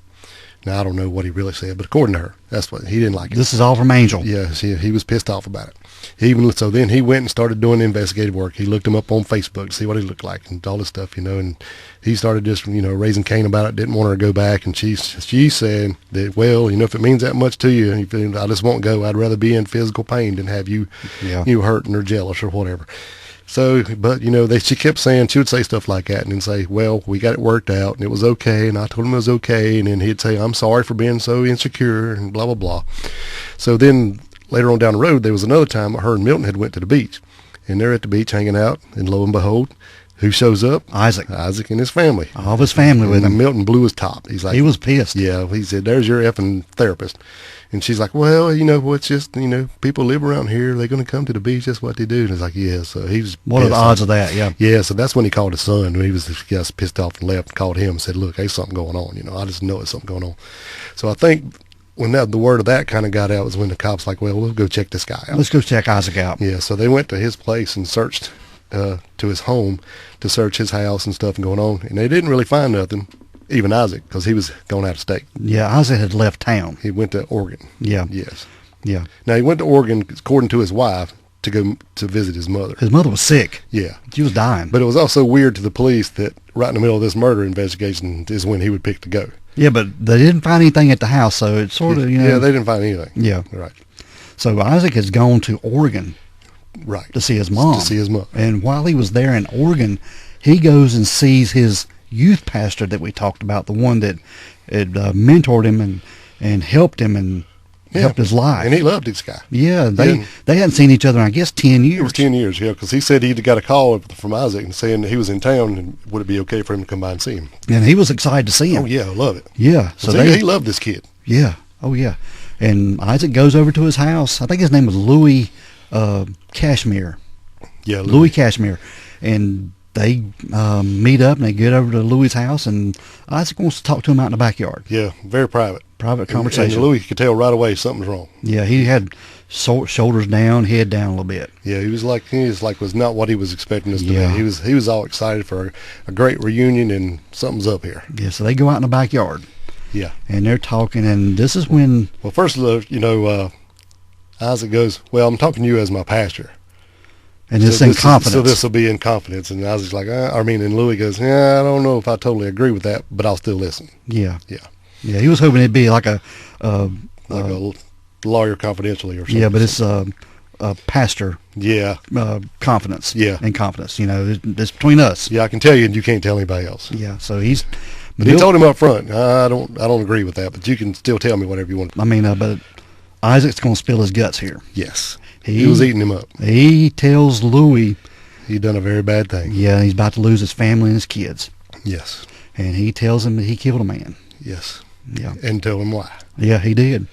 Now, I don't know what he really said, but according to her, that's what he didn't like it. This is all from Angel. Yeah, he was pissed off about it. So then he went and started doing investigative work. He looked him up on Facebook to see what he looked like and all this stuff, and he started just, raising Cain about it, didn't want her to go back, and she said that, well, if it means that much to you, I just won't go. I'd rather be in physical pain than have you, hurting or jealous or whatever. So, but, she kept saying, she would say stuff like that and then say, well, we got it worked out and it was okay. And I told him it was okay. And then he'd say, I'm sorry for being so insecure and blah, blah, blah. So then later on down the road, there was another time her and Milton had went to the beach, and they're at the beach hanging out, and lo and behold, who shows up? Isaac and his family. All of his family with him. Milton blew his top. He's like, he was pissed. Yeah, he said, there's your effing therapist. And she's like, well, it's just, people live around here. They're going to come to the beach. That's what they do. And it's like, yeah. So he was What are the odds of that? Yeah. Yeah, so that's when he called his son. He was just pissed off and left and called him and said, look, there's something going on. I just know there's something going on. So I think when the word of that kind of got out was when the cops like, well, we'll go check this guy out. Let's go check Isaac out. Yeah, so they went to his place and searched to his home to search his house and stuff and going on. And they didn't really find nothing. Even Isaac, because he was going out of state. Yeah, Isaac had left town. He went to Oregon. Yeah. Yes. Yeah. Now, he went to Oregon, according to his wife, to go to visit his mother. His mother was sick. Yeah. She was dying. But it was also weird to the police that right in the middle of this murder investigation is when he would pick to go. Yeah, but they didn't find anything at the house, so it's sort of, Yeah, they didn't find anything. Yeah. Right. So Isaac has gone to Oregon. Right. To see his mom. To see his mom. And while he was there in Oregon, he goes and sees his youth pastor that we talked about, the one that had mentored him and helped him and helped his life. And he loved this guy. Yeah, they hadn't seen each other in, I guess, 10 years. It was 10 years, yeah, because he said he'd got a call from Isaac and saying that he was in town and would it be okay for him to come by and see him. And he was excited to see him. Oh, yeah, I love it. Yeah. So he loved this kid. Yeah. Oh, yeah. And Isaac goes over to his house. I think his name was Louis Cashmere. Yeah, Louis Cashmere. And they meet up and they get over to Louie's house, and Isaac wants to talk to him out in the backyard. Yeah, very private. Private conversation. And Louis could tell right away something's wrong. Yeah, he had shoulders down, head down a little bit. Yeah, he was not what he was expecting us to Yeah. be. He was all excited for a great reunion, and something's up here. Yeah, so they go out in the backyard. Yeah. And they're talking, and this is when... Well, first, Isaac goes, well, I'm talking to you as my pastor. And it's in confidence. So this will be in confidence. And Isaac's like, and Louis goes, yeah, I don't know if I totally agree with that, but I'll still listen. Yeah. Yeah. Yeah, he was hoping it'd be like a lawyer confidentially or something. Yeah, but it's a pastor Yeah. confidence. Yeah. And confidence. You know, it's between us. Yeah, I can tell you, and you can't tell anybody else. Yeah, so he's... But he told him up front, I don't agree with that, but you can still tell me whatever you want. I mean, but Isaac's going to spill his guts here. Yes. He was eating him up. He tells Louis... He done a very bad thing. Yeah, he's about to lose his family and his kids. Yes. And he tells him that he killed a man. Yes. Yeah. And tell him why. Yeah, he did.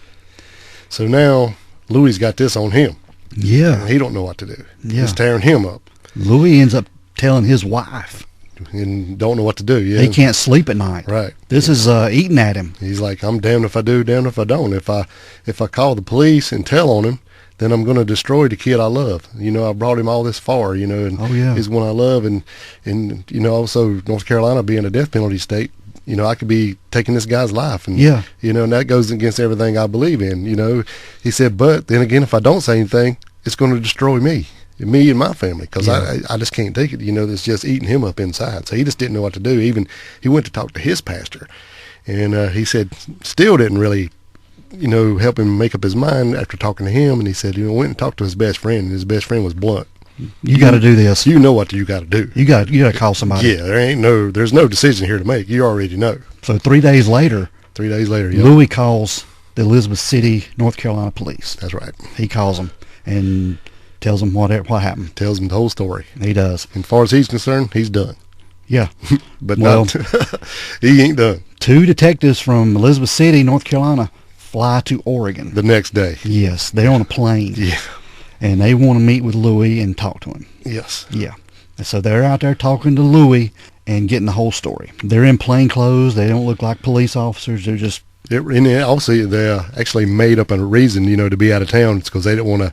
So now Louis got this on him. Yeah. And he don't know what to do. Yeah. He's tearing him up. Louis ends up telling his wife. And don't know what to do. Yeah. He can't sleep at night. Right. This is eating at him. He's like, I'm damned if I do, damned if I don't. If I call the police and tell on him, then I'm going to destroy the kid I love. You know, I brought him all this far, you know, and he's one I love. And, you know, also North Carolina being a death penalty state, you know, I could be taking this guy's life. And, yeah. You know, and that goes against everything I believe in, you know. He said, but then again, if I don't say anything, it's going to destroy me and my family, because I just can't take it. You know, it's just eating him up inside. So he just didn't know what to do. Even he went to talk to his pastor, and he said still didn't really, you know, help him make up his mind after talking to him. And he said, you know, went and talked to his best friend, and his best friend was blunt. You got to do this. You know what you got to do. You got to call somebody. Yeah, there's no decision here to make. You already know. So 3 days later, yeah. Louis calls the Elizabeth City, North Carolina police. That's right. He calls them and tells them what happened. Tells them the whole story. He does. And as far as he's concerned, he's done. Yeah. But he ain't done. 2 detectives from Elizabeth City, North Carolina, fly to Oregon. The next day. Yes. They're on a plane. Yeah. And they want to meet with Louis and talk to him. Yes. Yeah. And so they're out there talking to Louis and getting the whole story. They're in plain clothes. They don't look like police officers. They're just... Obviously, they actually made up a reason, you know, to be out of town. It's because they didn't want to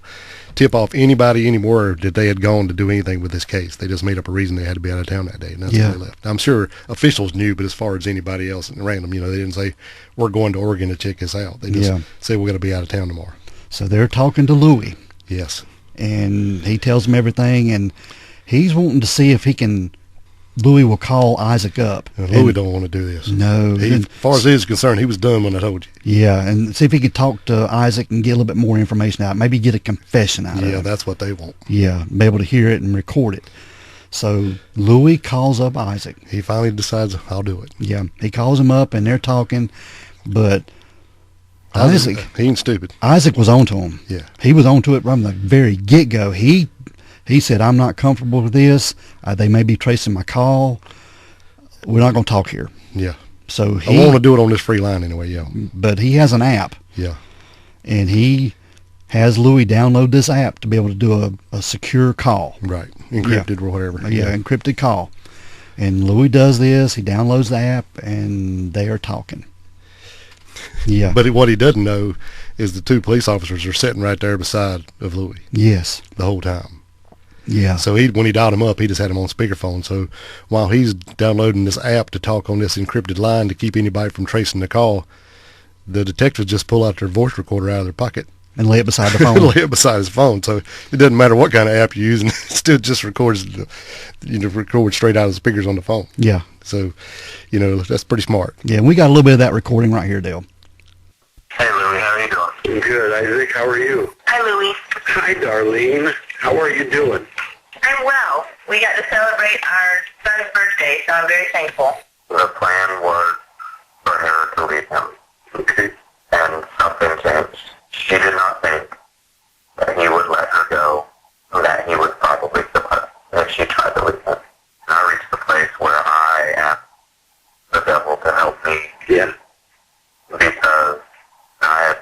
tip off anybody anymore that they had gone to do anything with this case. They just made up a reason they had to be out of town that day, and that's why they left. I'm sure officials knew, but as far as anybody else random, you know, they didn't say, we're going to Oregon to check this out. They just said, we're going to be out of town tomorrow. So they're talking to Louis. Yes. And he tells them everything, and he's wanting to see if Louis will call Isaac up. Louis don't want to do this. No. As far as he was concerned, he was done when I told you. Yeah, and see if he could talk to Isaac and get a little bit more information out. Maybe get a confession out of him. Yeah, that's what they want. Yeah, be able to hear it and record it. So Louis calls up Isaac. He finally decides, I'll do it. Yeah, he calls him up, and they're talking, but Isaac, he ain't stupid. Isaac was onto him. Yeah. He was onto it from the very get-go. He said, I'm not comfortable with this. They may be tracing my call. We're not going to talk here. Yeah. So I want to do it on this free line anyway, yeah. But he has an app. Yeah. And he has Louis download this app to be able to do a secure call. Right. Encrypted or whatever. Yeah, encrypted call. And Louis does this. He downloads the app, and they are talking. Yeah. But what he doesn't know is the 2 police officers are sitting right there beside of Louis. Yes. The whole time. Yeah. So when he dialed him up, he just had him on speakerphone. So while he's downloading this app to talk on this encrypted line to keep anybody from tracing the call, the detectives just pull out their voice recorder out of their pocket and lay it beside the phone. Lay it beside his phone. So it doesn't matter what kind of app you're using; it still just records straight out of the speakers on the phone. Yeah. So, you know, that's pretty smart. Yeah, and we got a little bit of that recording right here, Dale. Hey, Louie, how are you doing? Good, Isaac. How are you? Hi, Louie. Hi, Darlene. How are you doing? I'm well. We got to celebrate our son's birthday, so I'm very thankful. The plan was for her to leave him. Okay. And something changed. She did not think that he would let her go, and that he would probably kill her if she tried to leave him. And I reached the place where I asked the devil to help me. Yeah. Because I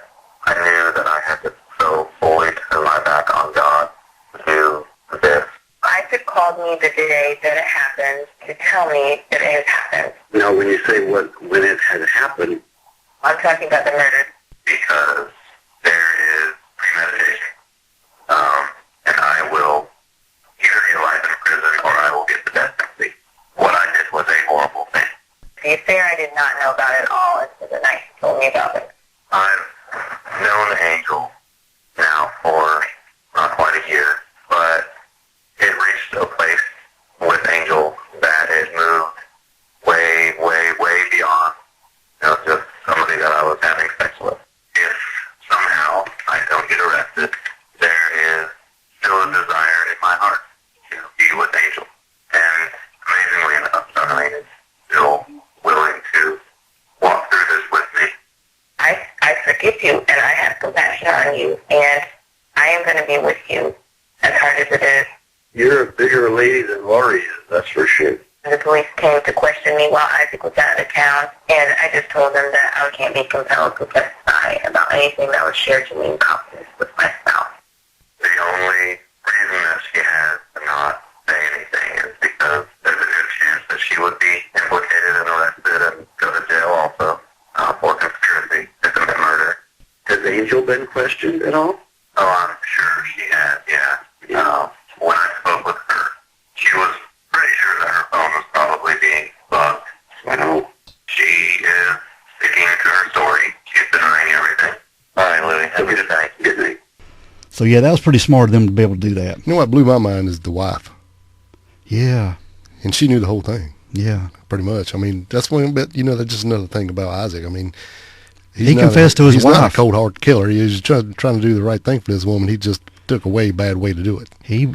knew that I had to so fully turn my back on God to do this. Isaac called me the day that it happened. happened to tell me that it has happened. Now, when you say when it had happened, I'm talking about the murder. because there is premeditation, and I will either get life in prison or I will get the death penalty. What I did was a horrible thing. The affair I did not know about at all until the night you told me about it. I've known Angel now for not quite a year, but it reached a place with Angel that it moved way, way, way beyond, just somebody that I was having sex with. If somehow I don't get arrested, there is still a desire in my heart to be with Angel. And amazingly enough, Donnie is still willing to walk through this with me. I forgive you, and I have compassion on you, and I am going to be with you, as hard as it is. You're a bigger lady than Laurie is, that's for sure. The police came to question me while Isaac was out of town, and I just told them that I can't be compelled to testify about anything that was shared to me in confidence with my spouse. The only reason that she has to not say anything is because there's a good chance that she would be implicated and arrested and go to jail also for conspiracy to commit murder. Has Angel been questioned at all? Oh, I'm sure she has, yeah. When I spoke with her, she was pretty sure that her phone was probably being bugged. Wow. She is sticking to her story. She's denying everything. All right, Louie. Have a good night. Good night. So yeah, that was pretty smart of them to be able to do that. You know what blew my mind is the wife. Yeah. And she knew the whole thing, Yeah. pretty much. I mean, that's one bit, that's just another thing about Isaac. I mean, He confessed to his he's wife. not a cold-hearted killer. He was trying to do the right thing for this woman. He just took a way bad way to do it. He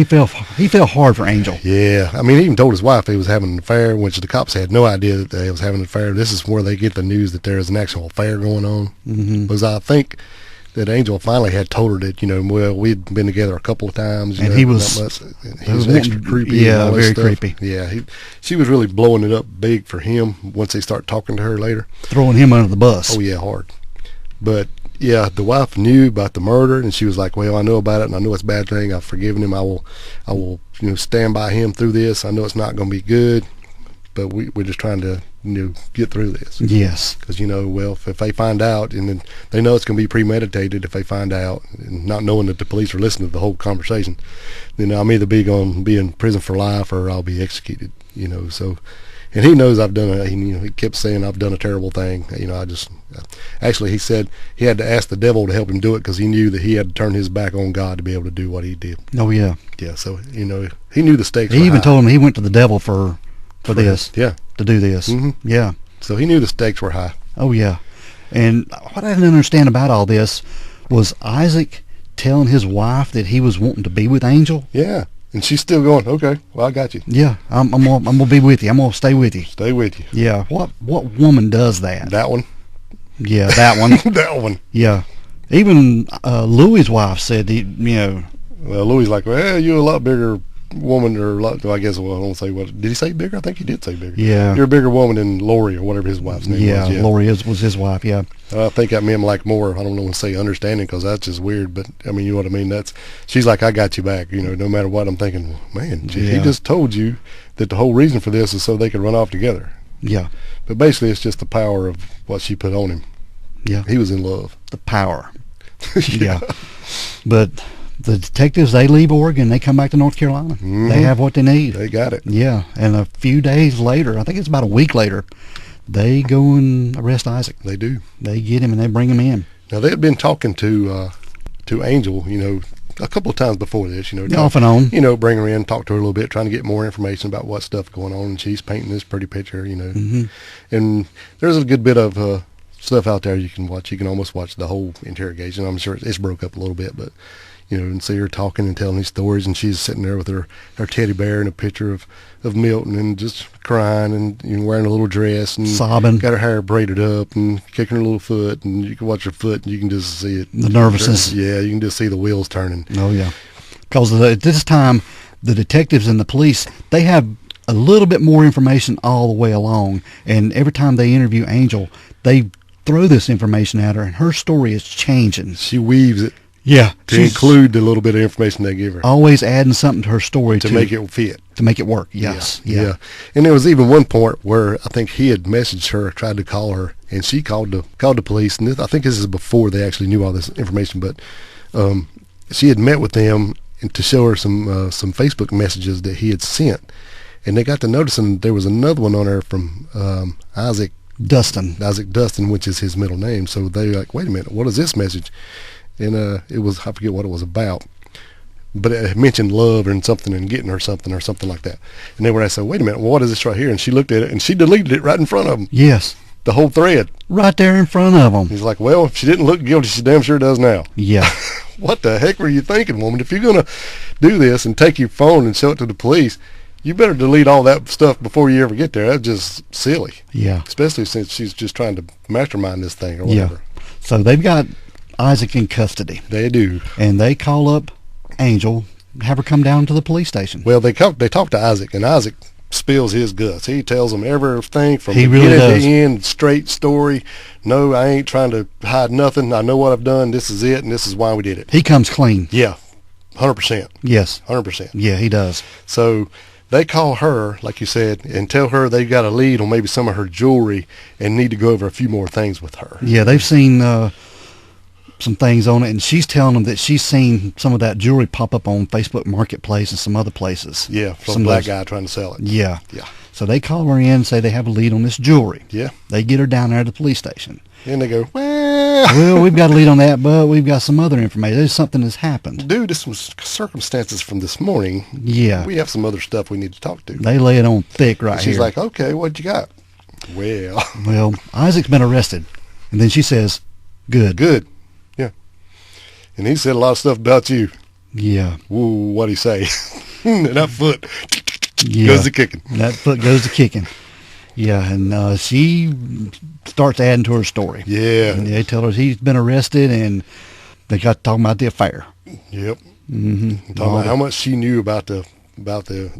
fell hard for Angel. Yeah. I mean, he even told his wife he was having an affair, which the cops had no idea that they was having an affair. This is where they get the news that there is an actual affair going on. Mm-hmm. Because I think that Angel finally had told her that, well, we'd been together a couple of times. And he was extra creepy. Yeah, and all this very stuff. creepy. Yeah, she was really blowing it up big for him once they start talking to her later. Throwing him under the bus. Oh, yeah, hard. But, yeah, the wife knew about the murder, and she was like, well, I know about it, and I know it's a bad thing. I've forgiven him. I will stand by him through this. I know it's not going to be good, but we're just trying to, get through this. Yes. Because, well, if they find out, and then they know it's going to be premeditated if they find out, and not knowing that the police are listening to the whole conversation, then I'm either going to be in prison for life or I'll be executed, so... And he knows I've done it. He kept saying I've done a terrible thing. Actually, he said he had to ask the devil to help him do it because he knew that he had to turn his back on God to be able to do what he did. Oh, yeah. Yeah, so, he knew the stakes He were even high. told him he went to the devil for this. Yeah. To do this. Mm-hmm. Yeah. So he knew the stakes were high. Oh, yeah. And what I didn't understand about all this was Isaac telling his wife that he was wanting to be with Angel. Yeah. And she's still going, okay, well, I got you. Yeah, I'm gonna be with you. I'm gonna stay with you. Stay with you. Yeah. What woman does that? That one. Yeah, that one. That one. Yeah. Even Louie's wife said, Well, Louie's like, well, you're a lot bigger woman, or I guess, I won't say what. Did he say bigger? I think he did say bigger. Yeah. You're a bigger woman than Lori or whatever his wife's name was. Yeah, Lori was his wife, yeah. I think that meant like more, I don't know, say understanding, because that's just weird, but I mean, you know what I mean? She's like, I got you back, no matter what. I'm thinking, man, he just told you that the whole reason for this is so they could run off together. Yeah. But basically, it's just the power of what she put on him. Yeah. He was in love. The power. Yeah. But the detectives, they leave Oregon, they come back to North Carolina. Mm-hmm. They have what they need. They got it. Yeah. And a few days later, I think it's about a week later, they go and arrest Isaac. They do. They get him and they bring him in. Now, they had been talking to Angel, a couple of times before this, off and on. Bring her in, talk to her a little bit, trying to get more information about what stuff going on, and she's painting this pretty picture, Mm-hmm. And there's a good bit of stuff out there you can watch. You can almost watch the whole interrogation. I'm sure it's broke up a little bit, but and see her talking and telling these stories, and she's sitting there with her teddy bear and a picture of Milton, and just crying, and wearing a little dress, and sobbing, got her hair braided up, and kicking her little foot, and you can watch her foot, and you can just see it, the nervousness. Yeah, you can just see the wheels turning. Oh yeah, because at this time, the detectives and the police, they have a little bit more information all the way along, and every time they interview Angel, they throw this information at her, and her story is changing. She weaves it. Yeah, to include the little bit of information they give her. Always adding something to her story to make it fit. to make it work. Yes. Yeah. And there was even one point where I think he had messaged her, tried to call her, and she called the police. And I think this is before they actually knew all this information, but she had met with them and to show her some Facebook messages that he had sent. And they got to noticing there was another one on there from Isaac Dustin, which is his middle name. So they were like, wait a minute, what is this message? And it was, I forget what it was about, but it mentioned love and something and getting her something or something like that. And they were like, so wait a minute, well, what is this right here? And she looked at it and she deleted it right in front of them. Yes. The whole thread. Right there in front of them. He's like, well, if she didn't look guilty, she damn sure does now. Yeah. What the heck were you thinking, woman? If you're going to do this and take your phone and show it to the police, you better delete all that stuff before you ever get there. That's just silly. Yeah. Especially since she's just trying to mastermind this thing or whatever. Yeah. So they've got Isaac in custody. They do. And they call up Angel, have her come down to the police station. Well, they talk to Isaac, and Isaac spills his guts. He tells them everything from he beginning really to end, straight story. No, I ain't trying to hide nothing. I know what I've done. This is it, and this is why we did it. He comes clean. Yeah, 100%. Yes. 100%. Yeah, he does. So they call her, like you said, and tell her they've got a lead on maybe some of her jewelry and need to go over a few more things with her. Yeah, they've seen some things on it, and she's telling them that she's seen some of that jewelry pop up on Facebook Marketplace and some other places. Yeah, some black guy trying to sell it. Yeah. Yeah. So they call her in and say they have a lead on this jewelry. Yeah. They get her down there to the police station. And they go, well, we've got a lead on that, but we've got some other information. There's something that's happened. Dude, there's some circumstances from this morning. Yeah. We have some other stuff we need to talk to. They lay it on thick right She's here. like, okay, what you got? Well, Isaac's been arrested. And then she says, good. Good. Yeah. And he said a lot of stuff about you. Yeah. Ooh, what'd he say? That foot goes to kicking. That foot goes to kicking. Yeah, and she starts adding to her story. Yeah. And they tell her he's been arrested, and they got talking about the affair. Yep. Mm-hmm. Talking about how much she knew about the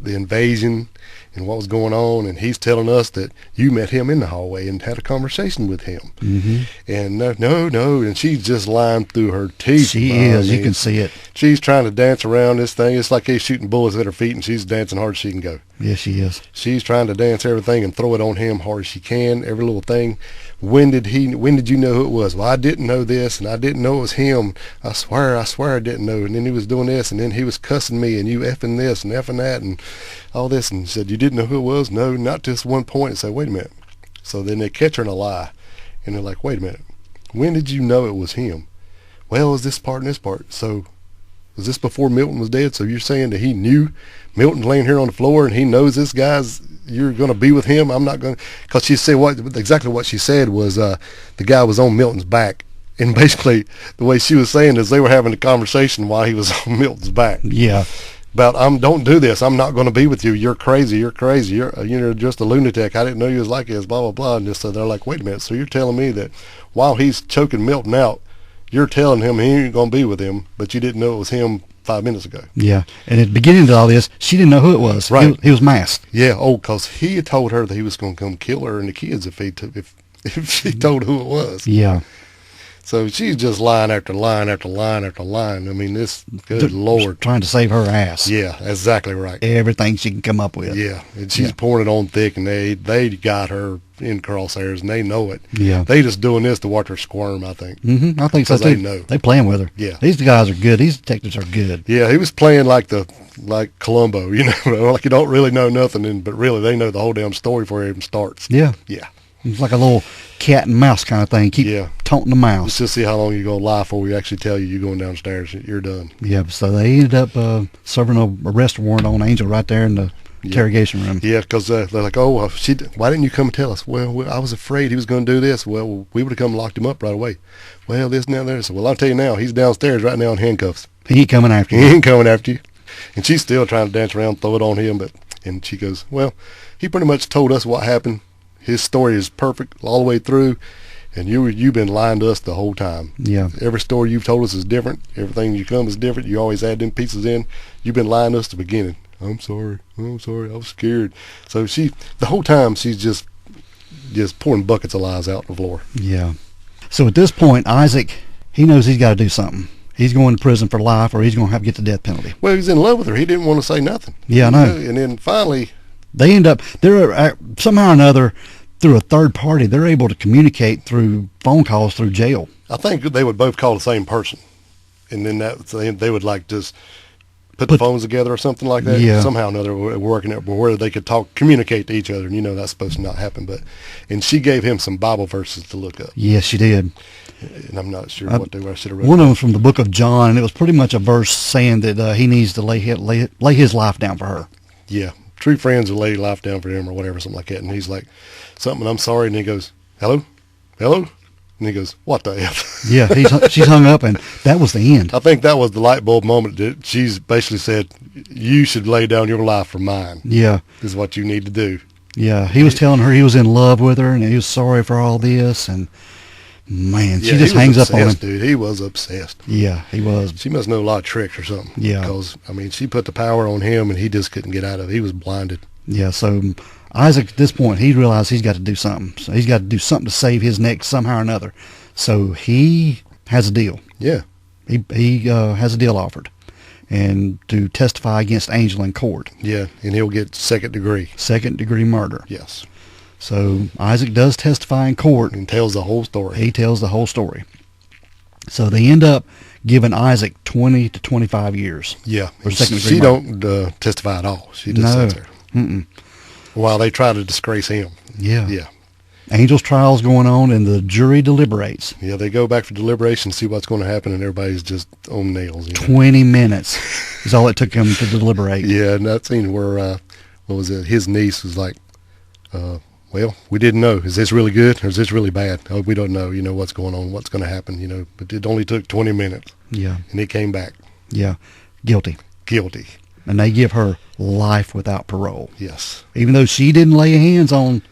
invasion and what was going on, and he's telling us that you met him in the hallway and had a conversation with him. Mm-hmm. And no, and she's just lying through her teeth. She is. You can see it. She's trying to dance around this thing. It's like he's shooting bullets at her feet, and she's dancing hard as she can go. Yes, she is. She's trying to dance everything and throw it on him hard as she can, every little thing. When did you know who it was? Well, I didn't know this, and I didn't know it was him. I swear I didn't know. And then he was doing this, and then he was cussing me, and you effing this and effing that, and all this. And said, you didn't know who it was? No, not to this one point. And say, wait a minute. So then they catch her in a lie, and they're like, wait a minute. When did you know it was him? Well, it was this part and this part. So was this before Milton was dead? So you're saying that he knew Milton laying here on the floor, and he knows this guy's, you're going to be with him? I'm not going to, because she said exactly what she said was the guy was on Milton's back. And basically the way she was saying is they were having a conversation while he was on Milton's back. Yeah. About, don't do this. I'm not going to be with you. You're crazy. You're just a lunatic. I didn't know you was like this, blah, blah, blah. And so they're like, wait a minute. So you're telling me that while he's choking Milton out, you're telling him he ain't going to be with him, but you didn't know it was him 5 minutes ago. Yeah. And at the beginning of all this, she didn't know who it was. Right. He was masked. Yeah. Oh, because he had told her that he was going to come kill her and the kids if she told who it was. Yeah. So she's just line after line after line after line. I mean, good Lord. Trying to save her ass. Yeah, exactly right. Everything she can come up with. Yeah, and she's pouring it on thick, and they got her in crosshairs, and they know it. Yeah. They just doing this to watch her squirm, I think. Mm-hmm. I think so, too. They know. They playing with her. Yeah. These guys are good. These detectives are good. Yeah, he was playing like Columbo, like you don't really know nothing, but really they know the whole damn story before it even starts. Yeah. Yeah. It's like a little cat and mouse kind of thing. Keep taunting the mouse. Let's just see how long you're going to lie before we actually tell you you're going downstairs. You're done. Yeah, so they ended up serving a arrest warrant on Angel right there in the interrogation room. Yeah, because they're like, oh, why didn't you come and tell us? Well, I was afraid he was going to do this. Well, we would have come and locked him up right away. Well, this and that and there. So, well, I'll tell you now, he's downstairs right now in handcuffs. He ain't coming after you. He ain't coming after you. And she's still trying to dance around, throw it on him. And she goes, well, he pretty much told us what happened. His story is perfect all the way through, and you've been lying to us the whole time. Yeah. Every story you've told us is different. Everything you come is different. You always add them pieces in. You've been lying to us at the beginning. I'm sorry. I was scared. So the whole time she's just pouring buckets of lies out on the floor. Yeah. So at this point, Isaac, he knows he's got to do something. He's going to prison for life, or he's going to have to get the death penalty. Well, he was in love with her. He didn't want to say nothing. Yeah, I know. And then finally, They end up, they're somehow or another, through a third party, they're able to communicate through phone calls through jail. I think they would both call the same person, and then they would like just put the phones together or something like that. Yeah. Somehow or another, working it where they could communicate to each other. And that's supposed to not happen. And she gave him some Bible verses to look up. Yes, she did. And I'm not sure what they were. I should have read. One of them was from the book of John, and it was pretty much a verse saying that he needs to lay his life down for her. Yeah, true friends will lay life down for him or whatever, something like that. And he's like, something, I'm sorry. And he goes, hello? And he goes, what the F? Yeah, she's hung up, and that was the end. I think that was the light bulb moment that she's basically said, you should lay down your life for mine. Yeah. Is what you need to do. Yeah, he was telling her he was in love with her, and he was sorry for all this, and man, she just hangs up on him. Dude, he was obsessed. Yeah, he was. She must know a lot of tricks or something. Yeah. Because, she put the power on him, and he just couldn't get out of it. He was blinded. Yeah, so Isaac, at this point, he realized he's got to do something. So he's got to do something to save his neck somehow or another. So he has a deal. Yeah. He has a deal offered, and to testify against Angel in court. Yeah, and he'll get second degree murder. Yes. So Isaac does testify in court. And tells the whole story. He tells the whole story. So they end up giving Isaac 20 to 25 years. Yeah. For second degree she murder. don't testify at all. She just sits there. Mm-mm. While they try to disgrace him. Yeah. Yeah. Angel's trial's going on, and the jury deliberates. Yeah, they go back for deliberation, see what's going to happen, and everybody's just on nails. 20 minutes is all it took him to deliberate. Yeah, and that scene where, his niece was like, well, we didn't know. Is this really good or is this really bad? Oh, we don't know, what's going on, what's going to happen, but it only took 20 minutes. Yeah. And he came back. Yeah. Guilty. And they give her life without parole. Yes. Even though she didn't lay hands on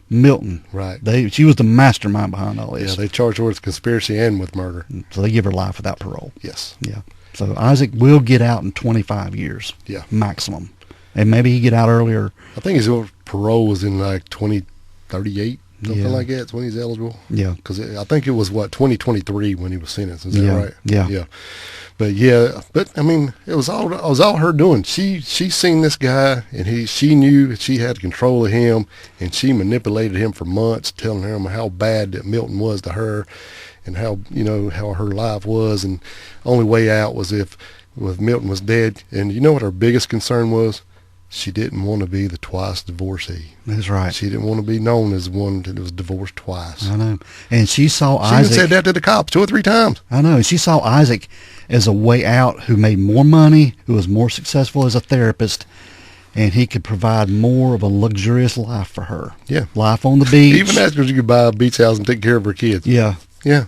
Milton. Right. She was the mastermind behind all this. Yeah, they charged her with conspiracy and with murder. So they give her life without parole. Yes. Yeah. So Isaac will get out in 25 years. Yeah. Maximum. And maybe he get out earlier. I think his parole was in like 2038, something like that. That's when he's eligible. Yeah. Because I think it was, 2023 when he was sentenced. Is that right? Yeah. Yeah. But it was all her doing. She seen this guy, and she knew she had control of him, and she manipulated him for months, telling him how bad that Milton was to her, and how her life was, and only way out was if Milton was dead. And you know what her biggest concern was? She didn't want to be the twice divorcee. That's right. She didn't want to be known as one that was divorced twice. I know. And she saw She Isaac. even said that to the cops 2 or 3 times. I know. And she saw Isaac as a way out, who made more money, who was more successful as a therapist, and he could provide more of a luxurious life for her. Yeah. Life on the beach. Even asked her if she could buy a beach house and take care of her kids. Yeah. Yeah.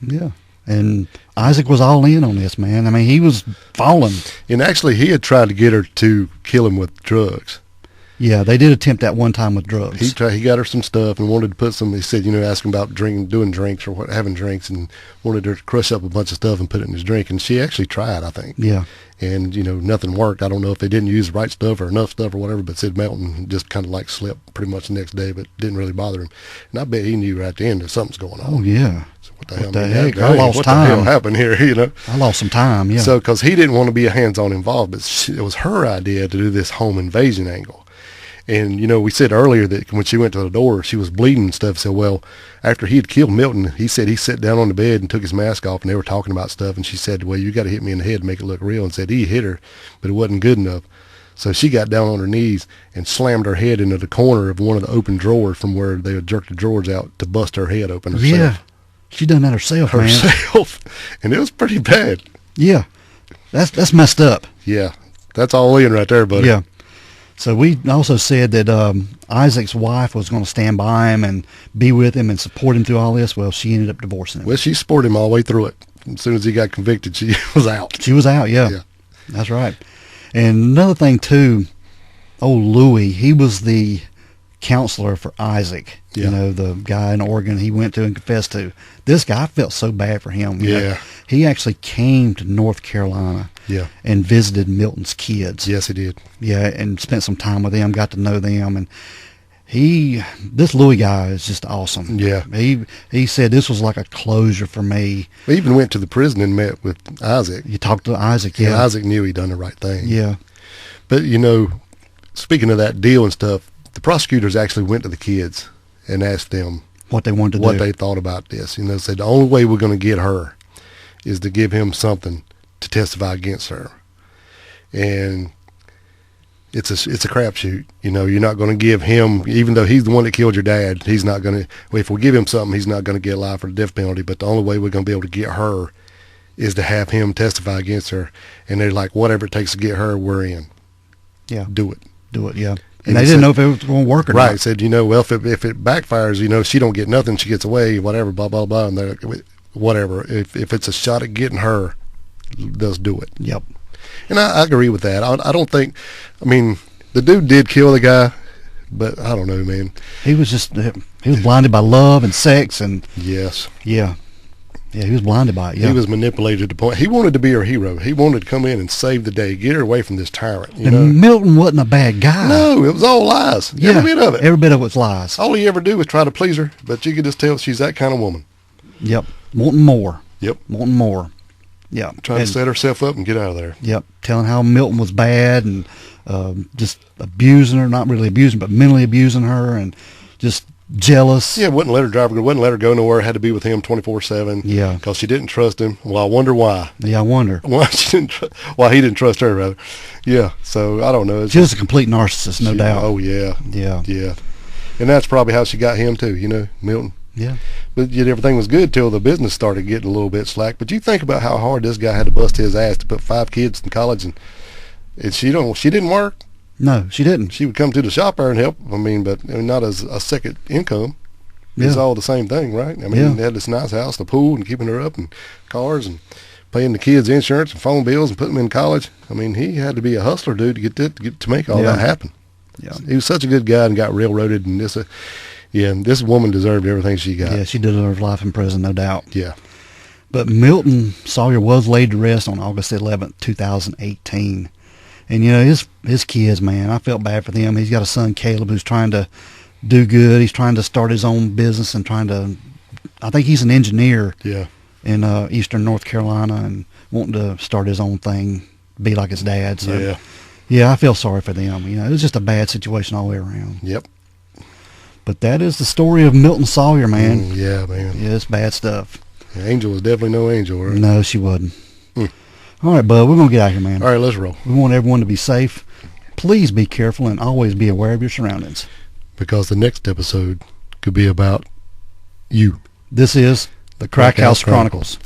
Yeah. And Isaac was all in on this, man. He was falling. And actually, he had tried to get her to kill him with drugs. Yeah, they did attempt that one time with drugs. He got her some stuff and wanted to put some. He said, ask him about doing drinks or having drinks, and wanted her to crush up a bunch of stuff and put it in his drink. And she actually tried, I think. Yeah. And nothing worked. I don't know if they didn't use the right stuff or enough stuff or whatever. But Sid Melton just kind of like slept pretty much the next day, but didn't really bother him. And I bet he knew right at the end that something's going on. Oh yeah. So what the hell? Heck? I lost time. What the hell happened here? I lost some time. Yeah. So because he didn't want to be hands-on involved, but it was her idea to do this home invasion angle. And, we said earlier that when she went to the door, she was bleeding and stuff. So, well, after he had killed Milton, he said he sat down on the bed and took his mask off, and they were talking about stuff. And she said, well, you got to hit me in the head to make it look real. And said he hit her, but it wasn't good enough. So she got down on her knees and slammed her head into the corner of one of the open drawers from where they had jerked the drawers out to bust her head open herself. Yeah. She done that herself, man. And it was pretty bad. Yeah. That's messed up. Yeah. That's all in right there, buddy. Yeah. So we also said that Isaac's wife was going to stand by him and be with him and support him through all this. Well, she ended up divorcing him. Well, she supported him all the way through it. As soon as he got convicted, she was out. She was out, yeah. That's right. And another thing, too, old Louis, he was the counselor for Isaac. Yeah. The guy in Oregon he went to and confessed to. This guy, I felt so bad for him. Yeah. He actually came to North Carolina. Yeah. And visited Milton's kids. Yes, he did. Yeah, and spent some time with them, got to know them, and This Louis guy is just awesome. Yeah. He said this was like a closure for me. We even went to the prison and met with Isaac. You talked to Isaac, And yeah. Isaac knew he'd done the right thing. Yeah. But, you know, speaking of that deal and stuff, the prosecutors actually went to the kids and asked them What they wanted to what do. they thought about this. You know, said the only way we're going to get her is to give him something to testify against her. And it's a crapshoot. You know, you're not going to give him, even though he's the one that killed your dad, he's not going to, well, if we give him something, he's not going to get life or the death penalty. But the only way we're going to be able to get her is to have him testify against her. And they're like, whatever it takes to get her, we're in. Yeah. Do it. Do it, yeah. And And they he didn't said- know if it was going to work or Right. not. Said, you know, well, if it backfires, you know, she don't get nothing, she gets away, whatever, blah, blah, blah. And they're like, whatever. If it's a shot at getting her, let's do it. Yep. And I agree with that. I don't think, I mean, the dude did kill the guy, but I don't know, man. He was blinded by love and sex and, Yes. yeah. Yeah, he was blinded by it, yeah. He was manipulated to the point. He wanted to be her hero. He wanted to come in and save the day, get her away from this tyrant. You know? And Milton wasn't a bad guy. No, it was all lies. Yeah, Every bit of it. Every bit of it was lies. All he ever do was try to please her, but you could just tell she's that kind of woman. Yep. Wanting more. Yep. Wanting more. Yeah. Trying to set herself up and get out of there. Yep. Telling how Milton was bad and just abusing her, not really abusing, but mentally abusing her and just jealous. Yeah, wouldn't let her drive, wouldn't let her go nowhere, had to be with him 24/7. Yeah. Because she didn't trust him. Well, I wonder why. Yeah, I wonder. Why why he didn't trust her, rather. Yeah, so I don't know. It's She was a complete narcissist, no doubt. Oh, yeah. Yeah. Yeah. And that's probably how she got him, too, you know, Milton. Yeah. But yet everything was good till the business started getting a little bit slack. But you think about how hard this guy had to bust his ass to put 5 kids in college, and she didn't work. No, she didn't. She would come to the shop there and help. I mean, but not as a second income. It's Yeah. all the same thing, right? I mean, Yeah. they had this nice house, the pool, and keeping her up, and cars, and paying the kids insurance and phone bills, and putting them in college. I mean, he had to be a hustler, dude, to make all Yeah. that happen. Yeah. He was such a good guy and got railroaded, and this woman deserved everything she got. Yeah, she deserved life in prison, no doubt. Yeah. But Milton Sawyer was laid to rest on August 11th, 2018. And, you know, his kids, man, I felt bad for them. He's got a son, Caleb, who's trying to do good. He's trying to start his own business and I think he's an engineer Yeah. in eastern North Carolina and wanting to start his own thing, be like his dad. So, Yeah. yeah, I feel sorry for them. You know, it was just a bad situation all the way around. Yep. But that is the story of Milton Sawyer, man. Yeah, man. Yeah, it's bad stuff. Angel was definitely no angel, right? No, she wasn't. All right, bud, we're going to get out of here, man. All right, let's roll. We want everyone to be safe. Please be careful and always be aware of your surroundings. Because the next episode could be about you. This is the Crack House Chronicles.